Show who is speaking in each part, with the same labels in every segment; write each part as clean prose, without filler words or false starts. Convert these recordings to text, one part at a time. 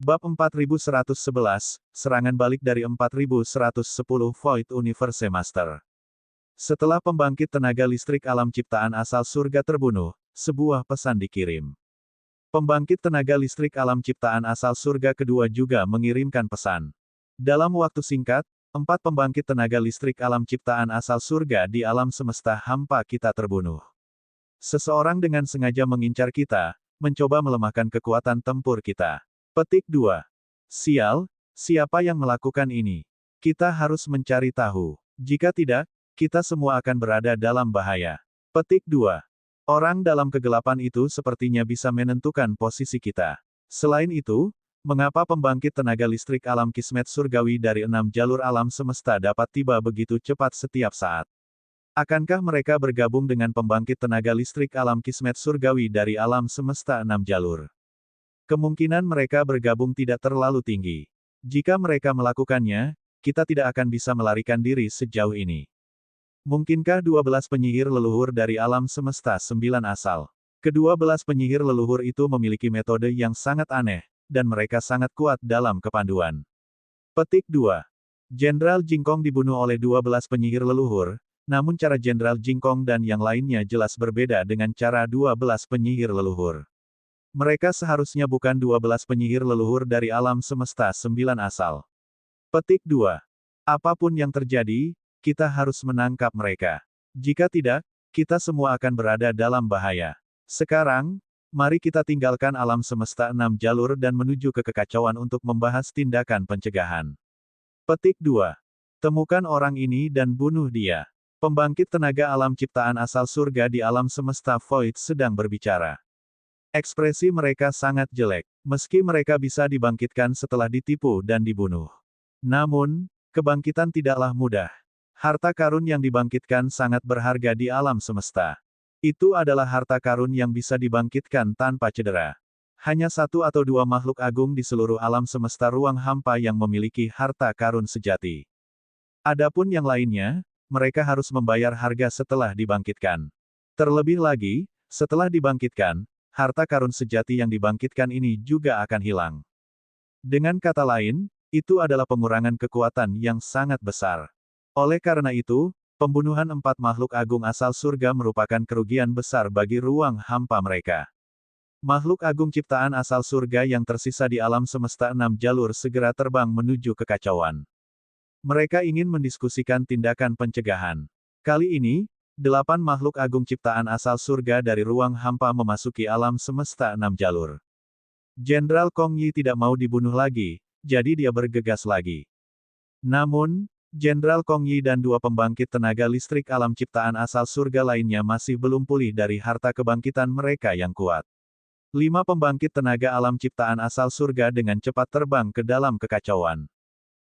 Speaker 1: Bab 4111, Serangan balik dari 4110 Void Universe Master. Setelah pembangkit tenaga listrik alam ciptaan asal surga terbunuh, sebuah pesan dikirim. Pembangkit tenaga listrik alam ciptaan asal surga kedua juga mengirimkan pesan. Dalam waktu singkat, 4 pembangkit tenaga listrik alam ciptaan asal surga di alam semesta hampa kita terbunuh. Seseorang dengan sengaja mengincar kita, mencoba melemahkan kekuatan tempur kita. Petik 2. Sial, siapa yang melakukan ini? Kita harus mencari tahu. Jika tidak, kita semua akan berada dalam bahaya. Petik 2. Orang dalam kegelapan itu sepertinya bisa menentukan posisi kita. Selain itu, mengapa pembangkit tenaga listrik alam kismet surgawi dari 6 jalur alam semesta dapat tiba begitu cepat setiap saat? Akankah mereka bergabung dengan pembangkit tenaga listrik alam kismet surgawi dari alam semesta 6 jalur? Kemungkinan mereka bergabung tidak terlalu tinggi. Jika mereka melakukannya, kita tidak akan bisa melarikan diri sejauh ini. Mungkinkah 12 penyihir leluhur dari alam semesta 9 asal? Ke-12 penyihir leluhur itu memiliki metode yang sangat aneh, dan mereka sangat kuat dalam kepanduan. Petik 2. Jenderal Jingkong dibunuh oleh 12 penyihir leluhur, namun cara Jenderal Jingkong dan yang lainnya jelas berbeda dengan cara 12 penyihir leluhur. Mereka seharusnya bukan 12 penyihir leluhur dari alam semesta 9 asal. Petik 2. Apapun yang terjadi, kita harus menangkap mereka. Jika tidak, kita semua akan berada dalam bahaya. Sekarang, mari kita tinggalkan alam semesta 6 jalur dan menuju ke kekacauan untuk membahas tindakan pencegahan. Petik 2. Temukan orang ini dan bunuh dia. Pembangkit tenaga alam ciptaan asal surga di alam semesta Void sedang berbicara. Ekspresi mereka sangat jelek, meski mereka bisa dibangkitkan setelah ditipu dan dibunuh. Namun, kebangkitan tidaklah mudah. Harta karun yang dibangkitkan sangat berharga di alam semesta. Itu adalah harta karun yang bisa dibangkitkan tanpa cedera. Hanya 1 atau 2 makhluk agung di seluruh alam semesta ruang hampa yang memiliki harta karun sejati. Adapun yang lainnya, mereka harus membayar harga setelah dibangkitkan. Terlebih lagi, setelah dibangkitkan, harta karun sejati yang dibangkitkan ini juga akan hilang. Dengan kata lain, itu adalah pengurangan kekuatan yang sangat besar. Oleh karena itu, pembunuhan 4 makhluk agung asal surga merupakan kerugian besar bagi ruang hampa mereka. Makhluk agung ciptaan asal surga yang tersisa di alam semesta 6 jalur segera terbang menuju kekacauan. Mereka ingin mendiskusikan tindakan pencegahan. Kali ini, 8 makhluk agung ciptaan asal surga dari ruang hampa memasuki alam semesta 6 jalur. Jenderal Kong Yi tidak mau dibunuh lagi, jadi dia bergegas lagi. Namun, Jenderal Kong Yi dan 2 pembangkit tenaga listrik alam ciptaan asal surga lainnya masih belum pulih dari harta kebangkitan mereka yang kuat. 5 pembangkit tenaga alam ciptaan asal surga dengan cepat terbang ke dalam kekacauan.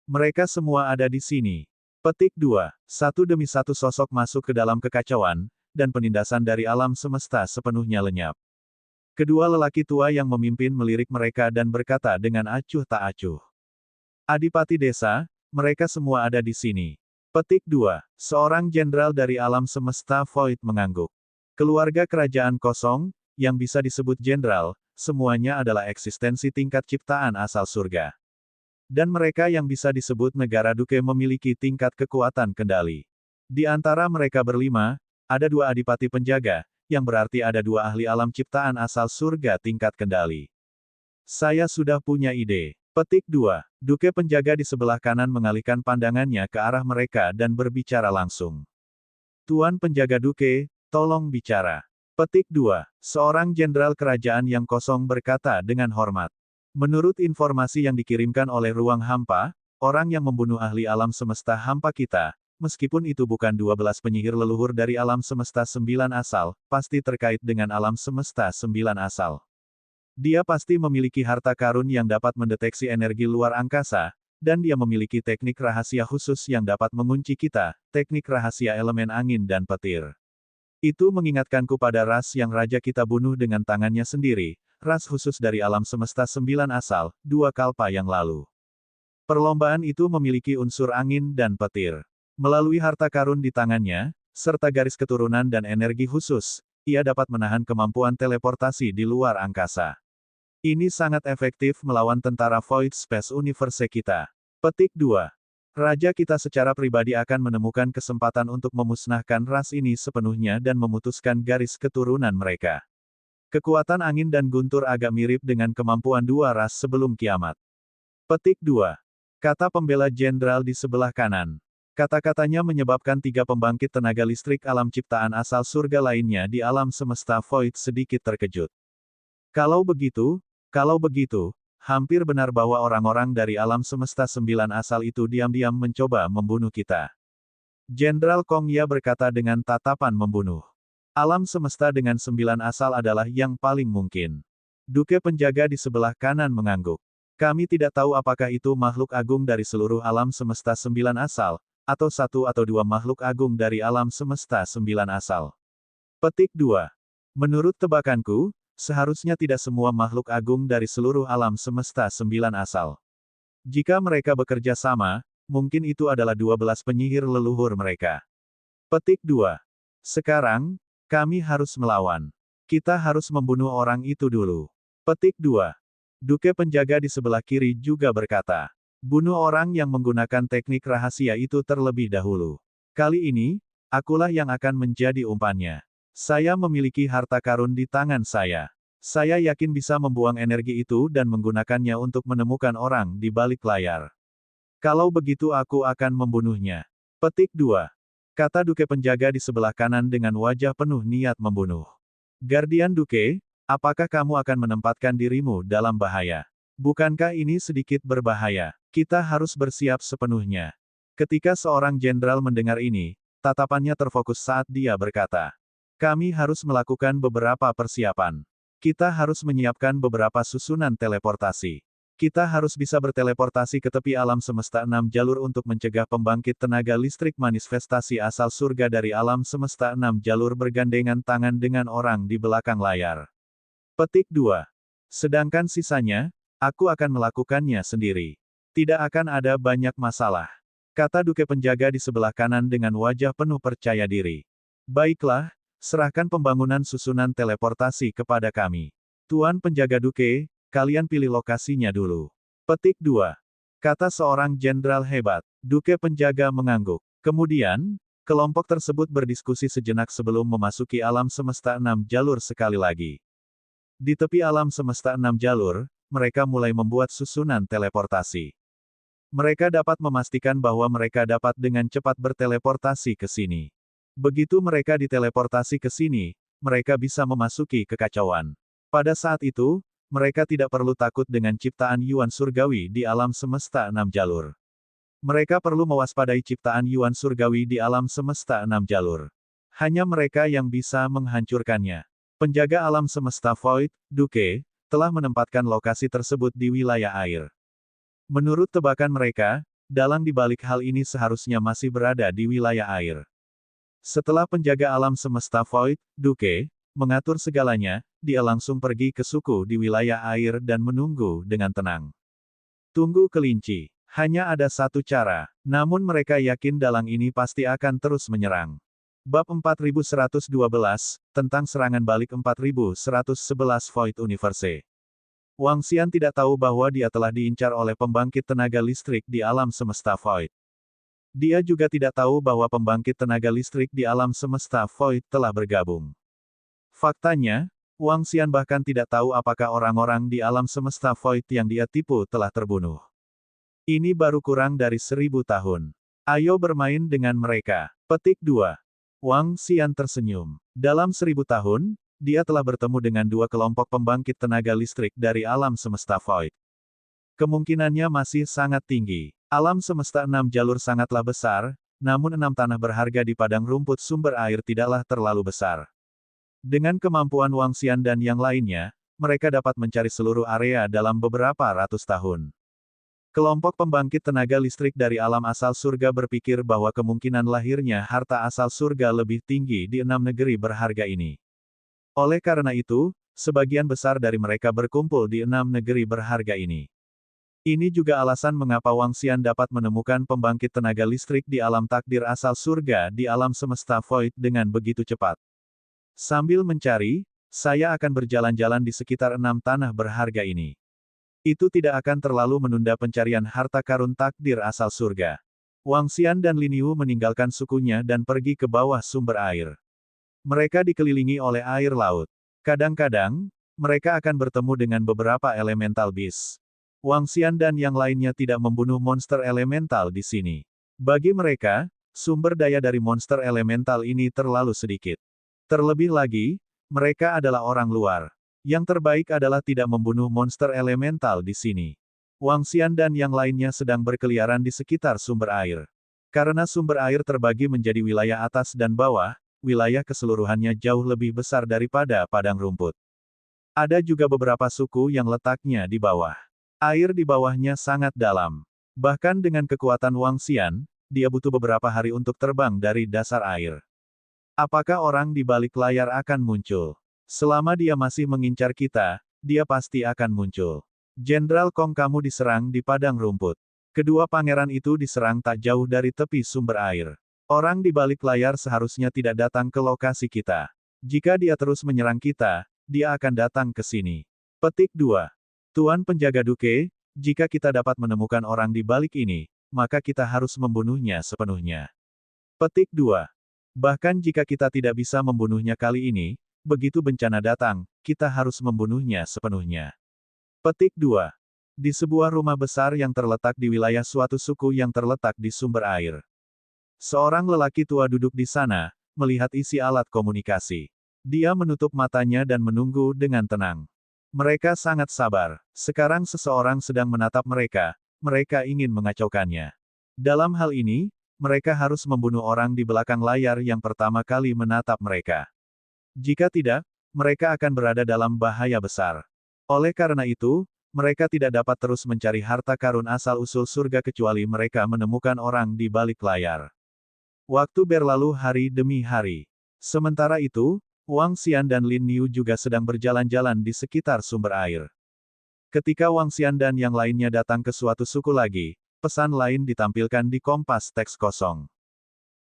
Speaker 1: Mereka semua ada di sini. Petik 2. Satu demi satu sosok masuk ke dalam kekacauan, dan penindasan dari alam semesta sepenuhnya lenyap. Kedua lelaki tua yang memimpin melirik mereka dan berkata dengan acuh tak acuh. Adipati desa, mereka semua ada di sini. Petik 2. Seorang jenderal dari alam semesta Void mengangguk. Keluarga kerajaan kosong, yang bisa disebut jenderal, semuanya adalah eksistensi tingkat ciptaan asal surga. Dan mereka yang bisa disebut negara duke memiliki tingkat kekuatan kendali. Di antara mereka berlima, ada 2 adipati penjaga, yang berarti ada 2 ahli alam ciptaan asal surga tingkat kendali. Saya sudah punya ide. Petik 2. Duke penjaga di sebelah kanan mengalihkan pandangannya ke arah mereka dan berbicara langsung. Tuan penjaga duke, tolong bicara. Petik 2. Seorang jenderal kerajaan yang kosong berkata dengan hormat. Menurut informasi yang dikirimkan oleh ruang hampa, orang yang membunuh ahli alam semesta hampa kita, meskipun itu bukan 12 penyihir leluhur dari alam semesta 9 asal, pasti terkait dengan alam semesta 9 asal. Dia pasti memiliki harta karun yang dapat mendeteksi energi luar angkasa, dan dia memiliki teknik rahasia khusus yang dapat mengunci kita, teknik rahasia elemen angin dan petir. Itu mengingatkanku pada ras yang raja kita bunuh dengan tangannya sendiri, ras khusus dari alam semesta 9 asal, 2 kalpa yang lalu. Perlombaan itu memiliki unsur angin dan petir. Melalui harta karun di tangannya, serta garis keturunan dan energi khusus, ia dapat menahan kemampuan teleportasi di luar angkasa. Ini sangat efektif melawan tentara Void Space Universe kita. Petik 2. Raja kita secara pribadi akan menemukan kesempatan untuk memusnahkan ras ini sepenuhnya dan memutuskan garis keturunan mereka. Kekuatan angin dan guntur agak mirip dengan kemampuan dua ras sebelum kiamat. Petik 2. Kata pembela jenderal di sebelah kanan. Kata-katanya menyebabkan tiga pembangkit tenaga listrik alam ciptaan asal surga lainnya di alam semesta Void sedikit terkejut. Kalau begitu, hampir benar bahwa orang-orang dari alam semesta 9 asal itu diam-diam mencoba membunuh kita. Jenderal Kong Ya berkata dengan tatapan membunuh. Alam semesta dengan 9 asal adalah yang paling mungkin. Duke penjaga di sebelah kanan mengangguk. Kami tidak tahu apakah itu makhluk agung dari seluruh alam semesta 9 asal, atau satu atau dua makhluk agung dari alam semesta 9 asal. Petik 2. Menurut tebakanku, seharusnya tidak semua makhluk agung dari seluruh alam semesta 9 asal. Jika mereka bekerja sama, mungkin itu adalah 12 penyihir leluhur mereka. Petik 2. Sekarang, kami harus melawan. Kita harus membunuh orang itu dulu. Petik 2. Duke penjaga di sebelah kiri juga berkata. Bunuh orang yang menggunakan teknik rahasia itu terlebih dahulu. Kali ini, akulah yang akan menjadi umpannya. Saya memiliki harta karun di tangan saya. Saya yakin bisa membuang energi itu dan menggunakannya untuk menemukan orang di balik layar. Kalau begitu aku akan membunuhnya. Petik 2. Kata Duke penjaga di sebelah kanan dengan wajah penuh niat membunuh. Guardian Duke, apakah kamu akan menempatkan dirimu dalam bahaya? Bukankah ini sedikit berbahaya? Kita harus bersiap sepenuhnya. Ketika seorang jenderal mendengar ini, tatapannya terfokus saat dia berkata, kami harus melakukan beberapa persiapan. Kita harus menyiapkan beberapa susunan teleportasi. Kita harus bisa berteleportasi ke tepi alam semesta 6 jalur untuk mencegah pembangkit tenaga listrik manifestasi asal surga dari alam semesta 6 jalur bergandengan tangan dengan orang di belakang layar. Petik 2. Sedangkan sisanya, aku akan melakukannya sendiri. Tidak akan ada banyak masalah. Kata Duke penjaga di sebelah kanan dengan wajah penuh percaya diri. Baiklah, serahkan pembangunan susunan teleportasi kepada kami. Tuan penjaga Duke, kalian pilih lokasinya dulu. Petik 2. Kata seorang jenderal hebat. Duke penjaga mengangguk. Kemudian, kelompok tersebut berdiskusi sejenak sebelum memasuki alam semesta 6 jalur sekali lagi. Di tepi alam semesta 6 jalur, mereka mulai membuat susunan teleportasi. Mereka dapat memastikan bahwa mereka dapat dengan cepat berteleportasi ke sini. Begitu mereka diteleportasi ke sini, mereka bisa memasuki kekacauan. Pada saat itu, mereka tidak perlu takut dengan ciptaan Yuan Surgawi di alam semesta 6 jalur. Mereka perlu mewaspadai ciptaan Yuan Surgawi di alam semesta 6 jalur. Hanya mereka yang bisa menghancurkannya. Penjaga alam semesta Void, Duke, telah menempatkan lokasi tersebut di wilayah air. Menurut tebakan mereka, dalang di balik hal ini seharusnya masih berada di wilayah air. Setelah penjaga alam semesta Void, Duke, mengatur segalanya, dia langsung pergi ke suku di wilayah air dan menunggu dengan tenang. Tunggu kelinci. Hanya ada satu cara, namun mereka yakin dalang ini pasti akan terus menyerang. Bab 4112, tentang serangan balik 4111 Void Universe. Wang Xian tidak tahu bahwa dia telah diincar oleh pembangkit tenaga listrik di alam semesta Void. Dia juga tidak tahu bahwa pembangkit tenaga listrik di alam semesta Void telah bergabung. Faktanya, Wang Xian bahkan tidak tahu apakah orang-orang di alam semesta Void yang dia tipu telah terbunuh. Ini baru kurang dari 1000 tahun. Ayo bermain dengan mereka. Petik 2. Wang Xian tersenyum. Dalam 1000 tahun, dia telah bertemu dengan dua kelompok pembangkit tenaga listrik dari alam semesta Void. Kemungkinannya masih sangat tinggi. Alam semesta 6 jalur sangatlah besar, namun 6 tanah berharga di padang rumput sumber air tidaklah terlalu besar. Dengan kemampuan Wang Xian dan yang lainnya, mereka dapat mencari seluruh area dalam beberapa ratus tahun. Kelompok pembangkit tenaga listrik dari alam asal surga berpikir bahwa kemungkinan lahirnya harta asal surga lebih tinggi di 6 negeri berharga ini. Oleh karena itu, sebagian besar dari mereka berkumpul di 6 negeri berharga ini. Ini juga alasan mengapa Wang Xian dapat menemukan pembangkit tenaga listrik di alam takdir asal surga di alam semesta Void dengan begitu cepat. Sambil mencari, Saya akan berjalan-jalan di sekitar 6 tanah berharga ini. Itu tidak akan terlalu menunda pencarian harta karun takdir asal surga. Wang Xian dan Lin Yu meninggalkan sukunya dan pergi ke bawah sumber air. Mereka dikelilingi oleh air laut. Kadang-kadang, mereka akan bertemu dengan beberapa elemental beast. Wang Xian dan yang lainnya tidak membunuh monster elemental di sini. Bagi mereka, sumber daya dari monster elemental ini terlalu sedikit. Terlebih lagi, mereka adalah orang luar. Yang terbaik adalah tidak membunuh monster elemental di sini. Wang Xian dan yang lainnya sedang berkeliaran di sekitar sumber air. Karena sumber air terbagi menjadi wilayah atas dan bawah, wilayah keseluruhannya jauh lebih besar daripada padang rumput. Ada juga beberapa suku yang letaknya di bawah. Air di bawahnya sangat dalam. Bahkan dengan kekuatan Wang Xian, dia butuh beberapa hari untuk terbang dari dasar air. Apakah orang di balik layar akan muncul? Selama dia masih mengincar kita, dia pasti akan muncul. Jenderal Kong, kamu diserang di padang rumput. Kedua pangeran itu diserang tak jauh dari tepi sumber air. Orang di balik layar seharusnya tidak datang ke lokasi kita. Jika dia terus menyerang kita, dia akan datang ke sini. Petik 2. Tuan Penjaga Duke, jika kita dapat menemukan orang di balik ini, maka kita harus membunuhnya sepenuhnya. Petik 2. Bahkan jika kita tidak bisa membunuhnya kali ini, begitu bencana datang, kita harus membunuhnya sepenuhnya. Petik 2. Di sebuah rumah besar yang terletak di wilayah suatu suku yang terletak di sumber air. Seorang lelaki tua duduk di sana, melihat isi alat komunikasi. Dia menutup matanya dan menunggu dengan tenang. Mereka sangat sabar. Sekarang seseorang sedang menatap mereka, mereka ingin mengacaukannya. Dalam hal ini, mereka harus membunuh orang di belakang layar yang pertama kali menatap mereka. Jika tidak, mereka akan berada dalam bahaya besar. Oleh karena itu, mereka tidak dapat terus mencari harta karun asal-usul surga kecuali mereka menemukan orang di balik layar. Waktu berlalu hari demi hari. Sementara itu, Wang Xian dan Lin Yu juga sedang berjalan-jalan di sekitar sumber air. Ketika Wang Xian dan yang lainnya datang ke suatu suku lagi, pesan lain ditampilkan di kompas teks kosong.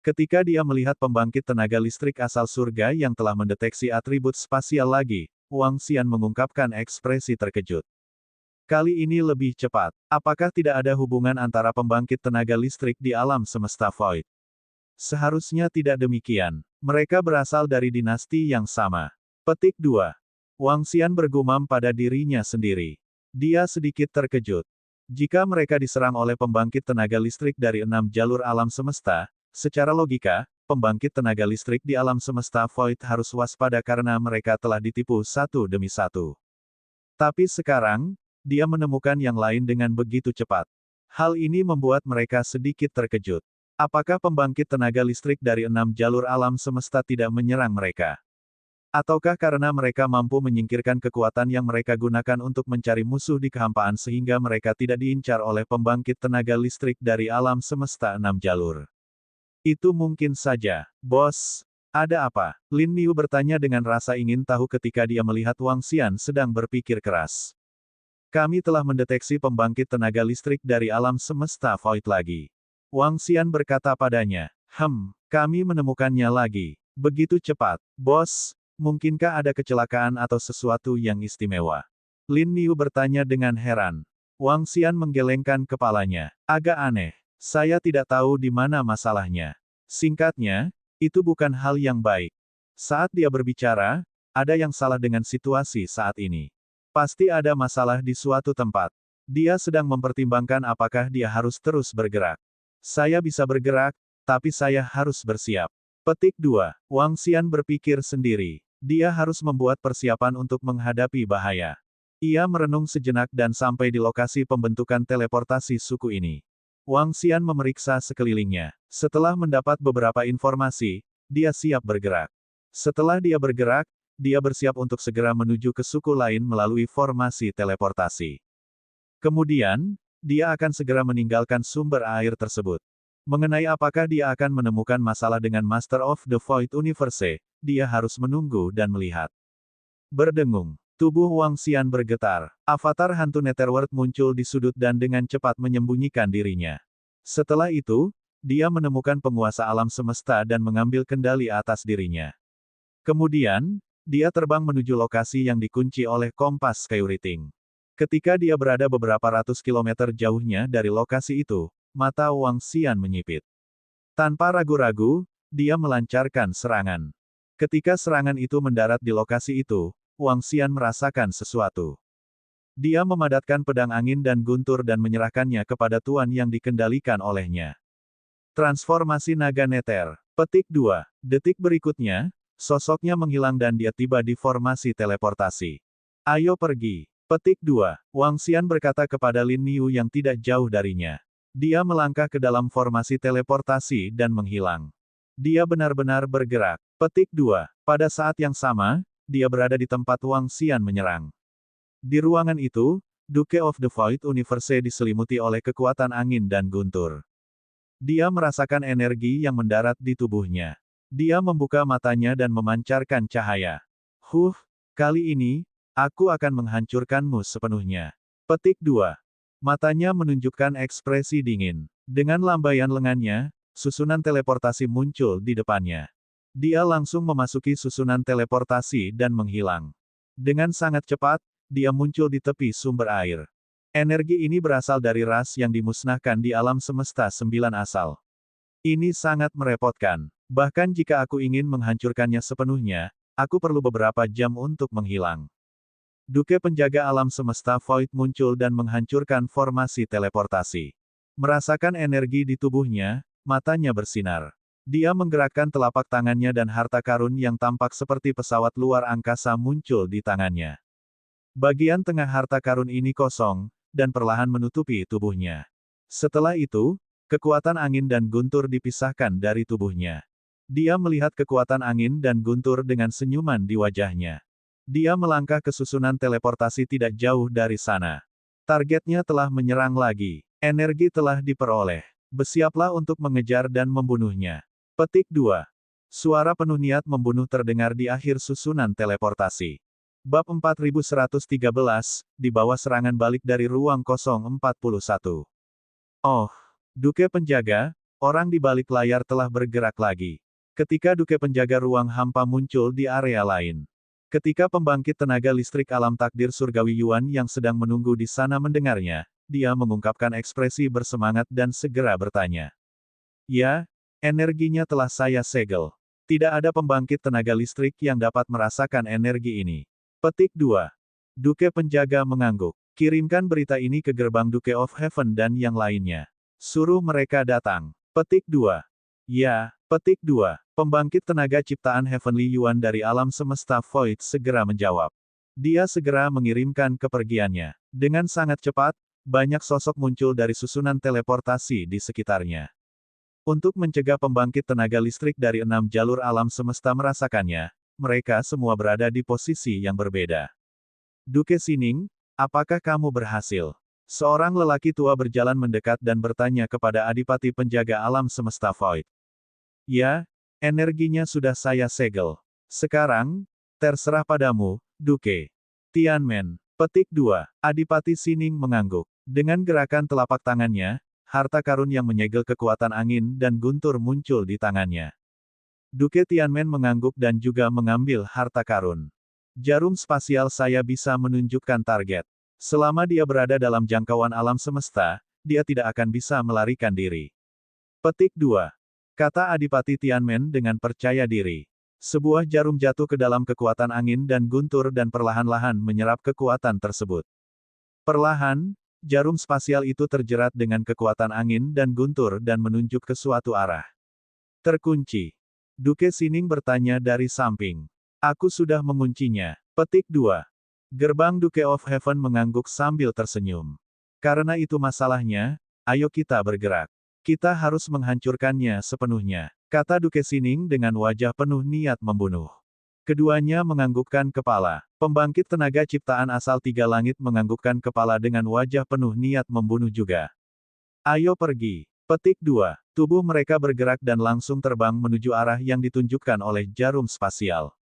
Speaker 1: Ketika dia melihat pembangkit tenaga listrik asal surga yang telah mendeteksi atribut spasial lagi, Wang Xian mengungkapkan ekspresi terkejut. Kali ini lebih cepat. Apakah tidak ada hubungan antara pembangkit tenaga listrik di alam semesta Void? Seharusnya tidak demikian. Mereka berasal dari dinasti yang sama. Petik 2. Wang Xian bergumam pada dirinya sendiri. Dia sedikit terkejut. Jika mereka diserang oleh pembangkit tenaga listrik dari 6 jalur alam semesta, secara logika, pembangkit tenaga listrik di alam semesta Void harus waspada karena mereka telah ditipu satu demi satu. Tapi sekarang, dia menemukan yang lain dengan begitu cepat. Hal ini membuat mereka sedikit terkejut. Apakah pembangkit tenaga listrik dari 6 jalur alam semesta tidak menyerang mereka? Ataukah karena mereka mampu menyingkirkan kekuatan yang mereka gunakan untuk mencari musuh di kehampaan sehingga mereka tidak diincar oleh pembangkit tenaga listrik dari alam semesta 6 jalur? Itu mungkin saja, bos. Ada apa? Lin Yu bertanya dengan rasa ingin tahu ketika dia melihat Wang Xian sedang berpikir keras. Kami telah mendeteksi pembangkit tenaga listrik dari alam semesta Void lagi. Wang Xian berkata padanya, kami menemukannya lagi. Begitu cepat, bos. Mungkinkah ada kecelakaan atau sesuatu yang istimewa? Lin Yu bertanya dengan heran. Wang Xian menggelengkan kepalanya. Agak aneh. Saya tidak tahu di mana masalahnya. Singkatnya, itu bukan hal yang baik. Saat dia berbicara, ada yang salah dengan situasi saat ini. Pasti ada masalah di suatu tempat. Dia sedang mempertimbangkan apakah dia harus terus bergerak. Saya bisa bergerak, tapi saya harus bersiap. Petik 2. Wang Xian berpikir sendiri. Dia harus membuat persiapan untuk menghadapi bahaya. Ia merenung sejenak dan sampai di lokasi pembentukan teleportasi suku ini. Wang Xian memeriksa sekelilingnya. Setelah mendapat beberapa informasi, dia siap bergerak. Setelah dia bergerak, dia bersiap untuk segera menuju ke suku lain melalui formasi teleportasi. Kemudian, dia akan segera meninggalkan sumber air tersebut. Mengenai apakah dia akan menemukan masalah dengan Master of the Void Universe, dia harus menunggu dan melihat. Berdengung. Tubuh Wang Xian bergetar. Avatar hantu Netherworld muncul di sudut dan dengan cepat menyembunyikan dirinya. Setelah itu, dia menemukan penguasa alam semesta dan mengambil kendali atas dirinya. Kemudian, Dia terbang menuju lokasi yang dikunci oleh kompas Skyrating. Ketika dia berada beberapa ratus kilometer jauhnya dari lokasi itu, mata Wang Xian menyipit. Tanpa ragu-ragu, dia melancarkan serangan. Ketika serangan itu mendarat di lokasi itu, Wang Xian merasakan sesuatu. Dia memadatkan pedang angin dan guntur dan menyerahkannya kepada tuan yang dikendalikan olehnya. Transformasi naga neter. Petik 2. Detik berikutnya, sosoknya menghilang dan dia tiba di formasi teleportasi. Ayo pergi. Petik 2. Wang Xian berkata kepada Lin Niu yang tidak jauh darinya. Dia melangkah ke dalam formasi teleportasi dan menghilang. Dia benar-benar bergerak. Petik 2. Pada saat yang sama, dia berada di tempat Wang Xian menyerang. Di ruangan itu, Duke of the Void Universe diselimuti oleh kekuatan angin dan guntur. Dia merasakan energi yang mendarat di tubuhnya. Dia membuka matanya dan memancarkan cahaya. Kali ini, aku akan menghancurkanmu sepenuhnya. Petik 2. Matanya menunjukkan ekspresi dingin. Dengan lambaian lengannya, susunan teleportasi muncul di depannya. Dia langsung memasuki susunan teleportasi dan menghilang. Dengan sangat cepat, dia muncul di tepi sumber air. Energi ini berasal dari ras yang dimusnahkan di alam semesta 9 asal. Ini sangat merepotkan. Bahkan jika aku ingin menghancurkannya sepenuhnya, aku perlu beberapa jam untuk menghilang. Duke penjaga alam semesta Void muncul dan menghancurkan formasi teleportasi. Merasakan energi di tubuhnya, matanya bersinar. Dia menggerakkan telapak tangannya dan harta karun yang tampak seperti pesawat luar angkasa muncul di tangannya. Bagian tengah harta karun ini kosong, dan perlahan menutupi tubuhnya. Setelah itu, kekuatan angin dan guntur dipisahkan dari tubuhnya. Dia melihat kekuatan angin dan guntur dengan senyuman di wajahnya. Dia melangkah ke susunan teleportasi tidak jauh dari sana. Targetnya telah menyerang lagi. Energi telah diperoleh. Bersiaplah untuk mengejar dan membunuhnya. Petik 2. Suara penuh niat membunuh terdengar di akhir susunan teleportasi. Bab 4113, di bawah serangan balik dari ruang 041. Oh, Duke penjaga, orang di balik layar telah bergerak lagi. Ketika Duke penjaga ruang hampa muncul di area lain. Ketika pembangkit tenaga listrik alam takdir surgawi Yuan yang sedang menunggu di sana mendengarnya, dia mengungkapkan ekspresi bersemangat dan segera bertanya. Ya, energinya telah saya segel. Tidak ada pembangkit tenaga listrik yang dapat merasakan energi ini. Petik 2. Duke penjaga mengangguk. Kirimkan berita ini ke gerbang Duke of Heaven dan yang lainnya. Suruh mereka datang. Petik 2. Ya, petik 2. Pembangkit tenaga ciptaan Heavenly Yuan dari alam semesta Void segera menjawab. Dia segera mengirimkan kepergiannya. Dengan sangat cepat, banyak sosok muncul dari susunan teleportasi di sekitarnya. Untuk mencegah pembangkit tenaga listrik dari 6 jalur alam semesta merasakannya, mereka semua berada di posisi yang berbeda. Duke Sining, apakah kamu berhasil? Seorang lelaki tua berjalan mendekat dan bertanya kepada adipati penjaga alam semesta Void. Ya, energinya sudah saya segel. Sekarang, terserah padamu, Duke. Tianmen. Petik 2. Adipati Sining mengangguk. Dengan gerakan telapak tangannya, harta karun yang menyegel kekuatan angin dan guntur muncul di tangannya. Duke Tianmen mengangguk dan juga mengambil harta karun. Jarum spasial saya bisa menunjukkan target. Selama dia berada dalam jangkauan alam semesta, dia tidak akan bisa melarikan diri. Petik 2. Kata Adipati Tianmen dengan percaya diri. Sebuah jarum jatuh ke dalam kekuatan angin dan guntur dan perlahan-lahan menyerap kekuatan tersebut. Perlahan, jarum spasial itu terjerat dengan kekuatan angin dan guntur dan menunjuk ke suatu arah. Terkunci. Duke Sining bertanya dari samping. Aku sudah menguncinya. Petik 2. Gerbang Duke of Heaven mengangguk sambil tersenyum. Karena itu masalahnya, ayo kita bergerak. Kita harus menghancurkannya sepenuhnya, kata Duke Sining dengan wajah penuh niat membunuh. Keduanya menganggukkan kepala. Pembangkit tenaga ciptaan asal 3 langit menganggukkan kepala dengan wajah penuh niat membunuh juga. Ayo pergi. Petik 2. Tubuh mereka bergerak dan langsung terbang menuju arah yang ditunjukkan oleh jarum spasial.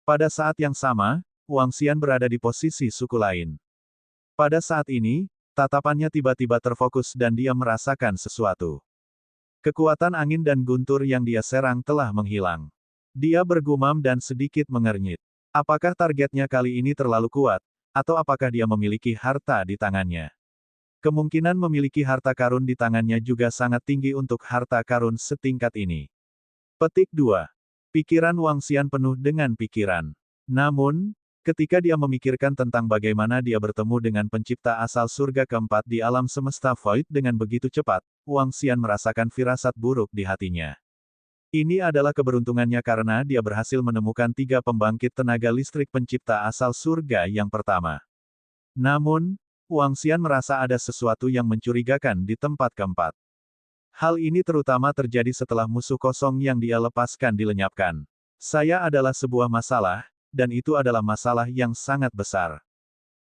Speaker 1: Pada saat yang sama, Wang Xian berada di posisi suku lain. Pada saat ini, tatapannya tiba-tiba terfokus dan dia merasakan sesuatu. Kekuatan angin dan guntur yang dia serang telah menghilang. Dia bergumam dan sedikit mengernyit. Apakah targetnya kali ini terlalu kuat, atau apakah dia memiliki harta di tangannya? Kemungkinan memiliki harta karun di tangannya juga sangat tinggi untuk harta karun setingkat ini. Petik 2. Pikiran Wang Xian penuh dengan pikiran. Namun, ketika dia memikirkan tentang bagaimana dia bertemu dengan pencipta asal surga keempat di alam semesta Void dengan begitu cepat, Wang Xian merasakan firasat buruk di hatinya. Ini adalah keberuntungannya karena dia berhasil menemukan 3 pembangkit tenaga listrik pencipta asal surga yang pertama. Namun, Wang Xian merasa ada sesuatu yang mencurigakan di tempat keempat. Hal ini terutama terjadi setelah musuh kosong yang dia lepaskan dilenyapkan. Saya adalah sebuah masalah, dan itu adalah masalah yang sangat besar.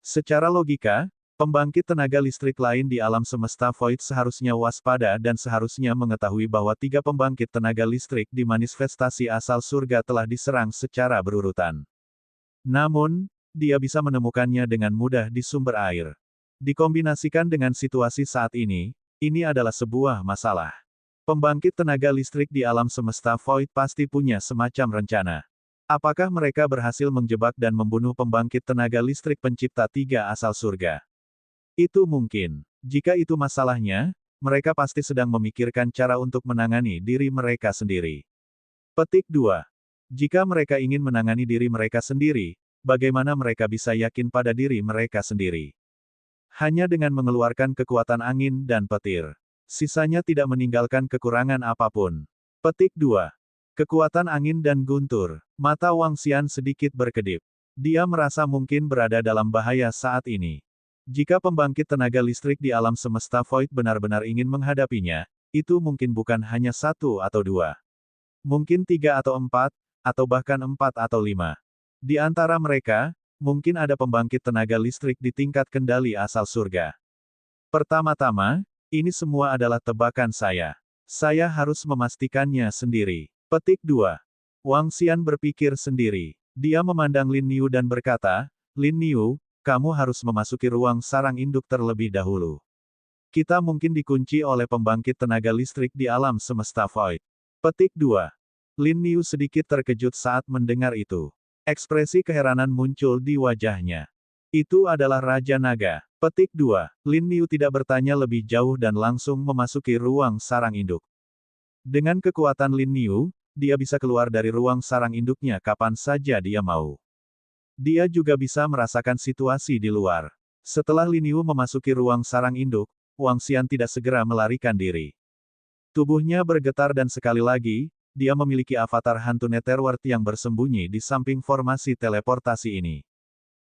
Speaker 1: Secara logika, pembangkit tenaga listrik lain di alam semesta Void seharusnya waspada dan seharusnya mengetahui bahwa 3 pembangkit tenaga listrik di manifestasi asal surga telah diserang secara berurutan. Namun, dia bisa menemukannya dengan mudah di sumber air. Dikombinasikan dengan situasi saat ini adalah sebuah masalah. Pembangkit tenaga listrik di alam semesta Void pasti punya semacam rencana. Apakah mereka berhasil menjebak dan membunuh pembangkit tenaga listrik pencipta 3 asal surga? Itu mungkin. Jika itu masalahnya, mereka pasti sedang memikirkan cara untuk menangani diri mereka sendiri. Petik 2. Jika mereka ingin menangani diri mereka sendiri, bagaimana mereka bisa yakin pada diri mereka sendiri? Hanya dengan mengeluarkan kekuatan angin dan petir. Sisanya tidak meninggalkan kekurangan apapun. Petik 2. Kekuatan angin dan guntur. Mata Wang Xian sedikit berkedip. Dia merasa mungkin berada dalam bahaya saat ini. Jika pembangkit tenaga listrik di alam semesta Void benar-benar ingin menghadapinya, itu mungkin bukan hanya 1 atau 2. Mungkin 3 atau 4, atau bahkan 4 atau 5. Di antara mereka, mungkin ada pembangkit tenaga listrik di tingkat kendali asal surga. Pertama-tama, ini semua adalah tebakan saya. Saya harus memastikannya sendiri. Petik 2. Wang Xian berpikir sendiri. Dia memandang Lin Niu dan berkata, Lin Niu, kamu harus memasuki ruang sarang induk terlebih dahulu. Kita mungkin dikunci oleh pembangkit tenaga listrik di alam semesta Void. Petik 2. Lin Niu sedikit terkejut saat mendengar itu. Ekspresi keheranan muncul di wajahnya. Itu adalah Raja Naga. Petik 2. Lin Niu tidak bertanya lebih jauh dan langsung memasuki ruang sarang induk. Dengan kekuatan Lin Niu, dia bisa keluar dari ruang sarang induknya kapan saja dia mau. Dia juga bisa merasakan situasi di luar. Setelah Lin Niu memasuki ruang sarang induk, Wang Xian tidak segera melarikan diri. Tubuhnya bergetar dan sekali lagi, dia memiliki avatar hantu Netherworld yang bersembunyi di samping formasi teleportasi ini.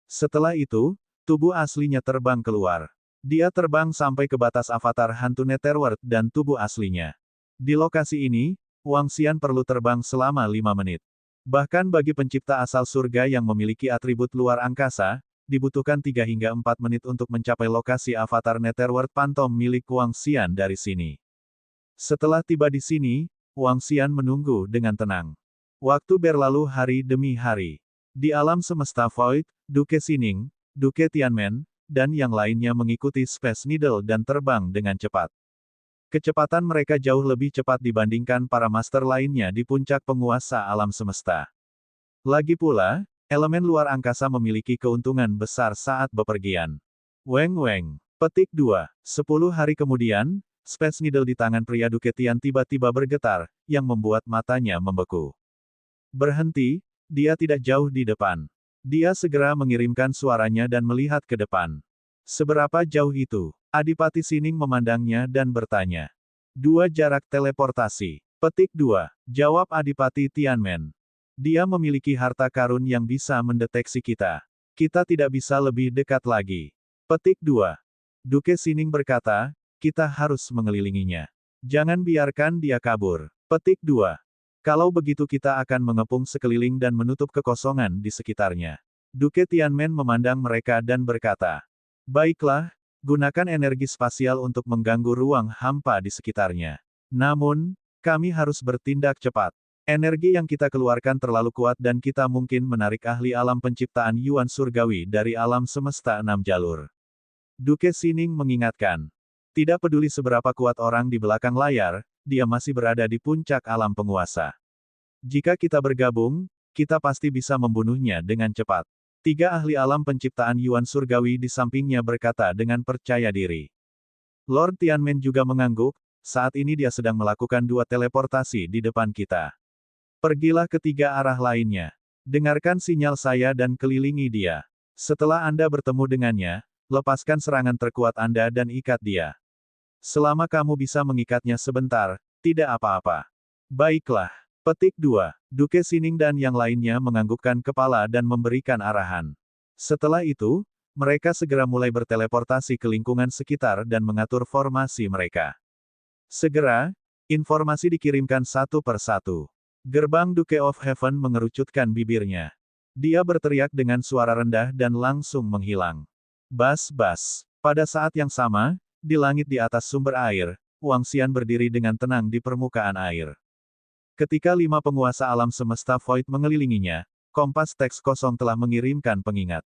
Speaker 1: Setelah itu, tubuh aslinya terbang keluar. Dia terbang sampai ke batas avatar hantu Netherworld dan tubuh aslinya. Di lokasi ini, Wang Xian perlu terbang selama 5 menit. Bahkan bagi pencipta asal surga yang memiliki atribut luar angkasa, dibutuhkan 3 hingga 4 menit untuk mencapai lokasi avatar Netherworld Phantom milik Wang Xian dari sini. Setelah tiba di sini, Wang Xian menunggu dengan tenang. Waktu berlalu hari demi hari. Di alam semesta Void, Duke Xining, Duke Tianmen, dan yang lainnya mengikuti Space Needle dan terbang dengan cepat. Kecepatan mereka jauh lebih cepat dibandingkan para master lainnya di puncak penguasa alam semesta. Lagi pula, elemen luar angkasa memiliki keuntungan besar saat bepergian. Weng. Petik 2. 10 hari kemudian, Space Needle di tangan pria Duke Tian tiba-tiba bergetar, yang membuat matanya membeku. Berhenti, dia tidak jauh di depan. Dia segera mengirimkan suaranya dan melihat ke depan. Seberapa jauh itu? Adipati Xining memandangnya dan bertanya. 2 jarak teleportasi. Petik 2. Jawab Adipati Tianmen. Dia memiliki harta karun yang bisa mendeteksi kita. Kita tidak bisa lebih dekat lagi. Petik 2. Duke Xining berkata, kita harus mengelilinginya. Jangan biarkan dia kabur. Petik 2. Kalau begitu kita akan mengepung sekeliling dan menutup kekosongan di sekitarnya. Duke Tianmen memandang mereka dan berkata, baiklah, gunakan energi spasial untuk mengganggu ruang hampa di sekitarnya. Namun, kami harus bertindak cepat. Energi yang kita keluarkan terlalu kuat dan kita mungkin menarik ahli alam penciptaan Yuan Surgawi dari alam semesta 6 jalur. Duke Xining mengingatkan. Tidak peduli seberapa kuat orang di belakang layar, dia masih berada di puncak alam penguasa. Jika kita bergabung, kita pasti bisa membunuhnya dengan cepat. Tiga ahli alam penciptaan Yuan Surgawi di sampingnya berkata dengan percaya diri. Lord Tianmen juga mengangguk, saat ini dia sedang melakukan dua teleportasi di depan kita. Pergilah ke tiga arah lainnya. Dengarkan sinyal saya dan kelilingi dia. Setelah Anda bertemu dengannya, lepaskan serangan terkuat Anda dan ikat dia. Selama kamu bisa mengikatnya sebentar, tidak apa-apa. Baiklah. Petik 2. Duke Sining dan yang lainnya menganggukkan kepala dan memberikan arahan. Setelah itu, mereka segera mulai berteleportasi ke lingkungan sekitar dan mengatur formasi mereka. Segera, informasi dikirimkan satu per satu. Gerbang Duke of Heaven mengerucutkan bibirnya. Dia berteriak dengan suara rendah dan langsung menghilang. Bas-bas. Pada saat yang sama, di langit di atas sumber air, Wang Xian berdiri dengan tenang di permukaan air. Ketika 5 penguasa alam semesta Void mengelilinginya, kompas teks kosong telah mengirimkan pengingat.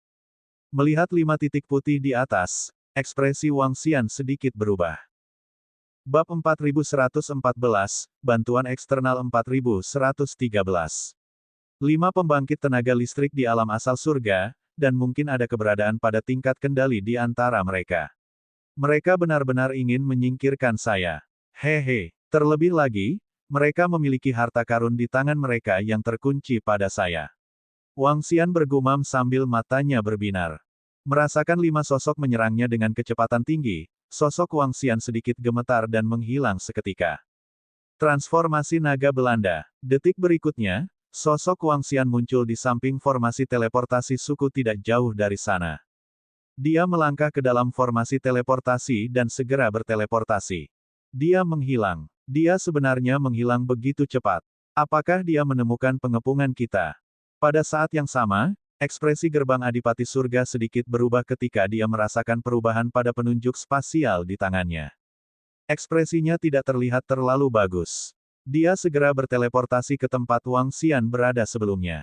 Speaker 1: Melihat 5 titik putih di atas, ekspresi Wang Xian sedikit berubah. Bab 4114, Bantuan Eksternal 4113. 5 pembangkit tenaga listrik di alam asal surga, dan mungkin ada keberadaan pada tingkat kendali di antara mereka. Mereka benar-benar ingin menyingkirkan saya. Hehe, terlebih lagi, mereka memiliki harta karun di tangan mereka yang terkunci pada saya. Wang Xian bergumam sambil matanya berbinar. Merasakan 5 sosok menyerangnya dengan kecepatan tinggi, sosok Wang Xian sedikit gemetar dan menghilang seketika. Transformasi naga Belanda. Detik berikutnya, sosok Wang Xian muncul di samping formasi teleportasi suku tidak jauh dari sana. Dia melangkah ke dalam formasi teleportasi dan segera berteleportasi. Dia menghilang. Dia sebenarnya menghilang begitu cepat. Apakah dia menemukan pengepungan kita? Pada saat yang sama, ekspresi gerbang Adipati Surga sedikit berubah ketika dia merasakan perubahan pada penunjuk spasial di tangannya. Ekspresinya tidak terlihat terlalu bagus. Dia segera berteleportasi ke tempat Wang Xian berada sebelumnya.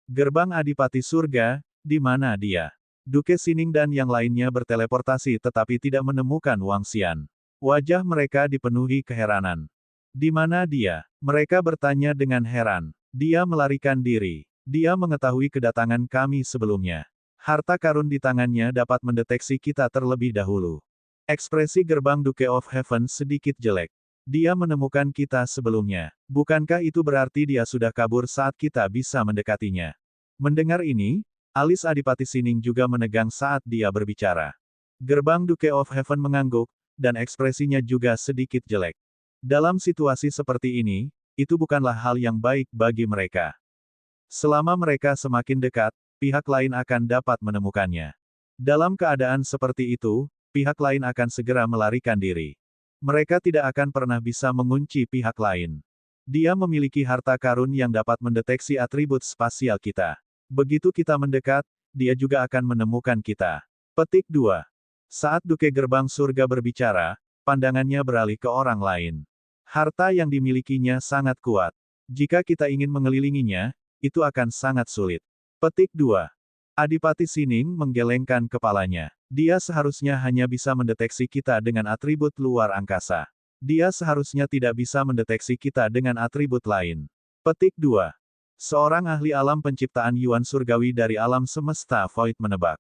Speaker 1: Gerbang Adipati Surga, di mana dia? Duke Sining dan yang lainnya berteleportasi tetapi tidak menemukan Wang Xian. Wajah mereka dipenuhi keheranan. Di mana dia? Mereka bertanya dengan heran. Dia melarikan diri. Dia mengetahui kedatangan kami sebelumnya. Harta karun di tangannya dapat mendeteksi kita terlebih dahulu. Ekspresi gerbang Duke of Heaven sedikit jelek. Dia menemukan kita sebelumnya. Bukankah itu berarti dia sudah kabur saat kita bisa mendekatinya? Mendengar ini, alis Adipati Sining juga menegang saat dia berbicara. Gerbang Duke of Heaven mengangguk, dan ekspresinya juga sedikit jelek. Dalam situasi seperti ini, itu bukanlah hal yang baik bagi mereka. Selama mereka semakin dekat, pihak lain akan dapat menemukannya. Dalam keadaan seperti itu, pihak lain akan segera melarikan diri. Mereka tidak akan pernah bisa mengunci pihak lain. Dia memiliki harta karun yang dapat mendeteksi atribut spasial kita. Begitu kita mendekat, dia juga akan menemukan kita. Petik 2. Saat Duke Gerbang Surga berbicara, pandangannya beralih ke orang lain. Harta yang dimilikinya sangat kuat. Jika kita ingin mengelilinginya, itu akan sangat sulit. Petik 2. Adipati Sining menggelengkan kepalanya. Dia seharusnya hanya bisa mendeteksi kita dengan atribut luar angkasa. Dia seharusnya tidak bisa mendeteksi kita dengan atribut lain. Petik 2. Seorang ahli alam penciptaan Yuan Surgawi dari alam semesta Void menebak.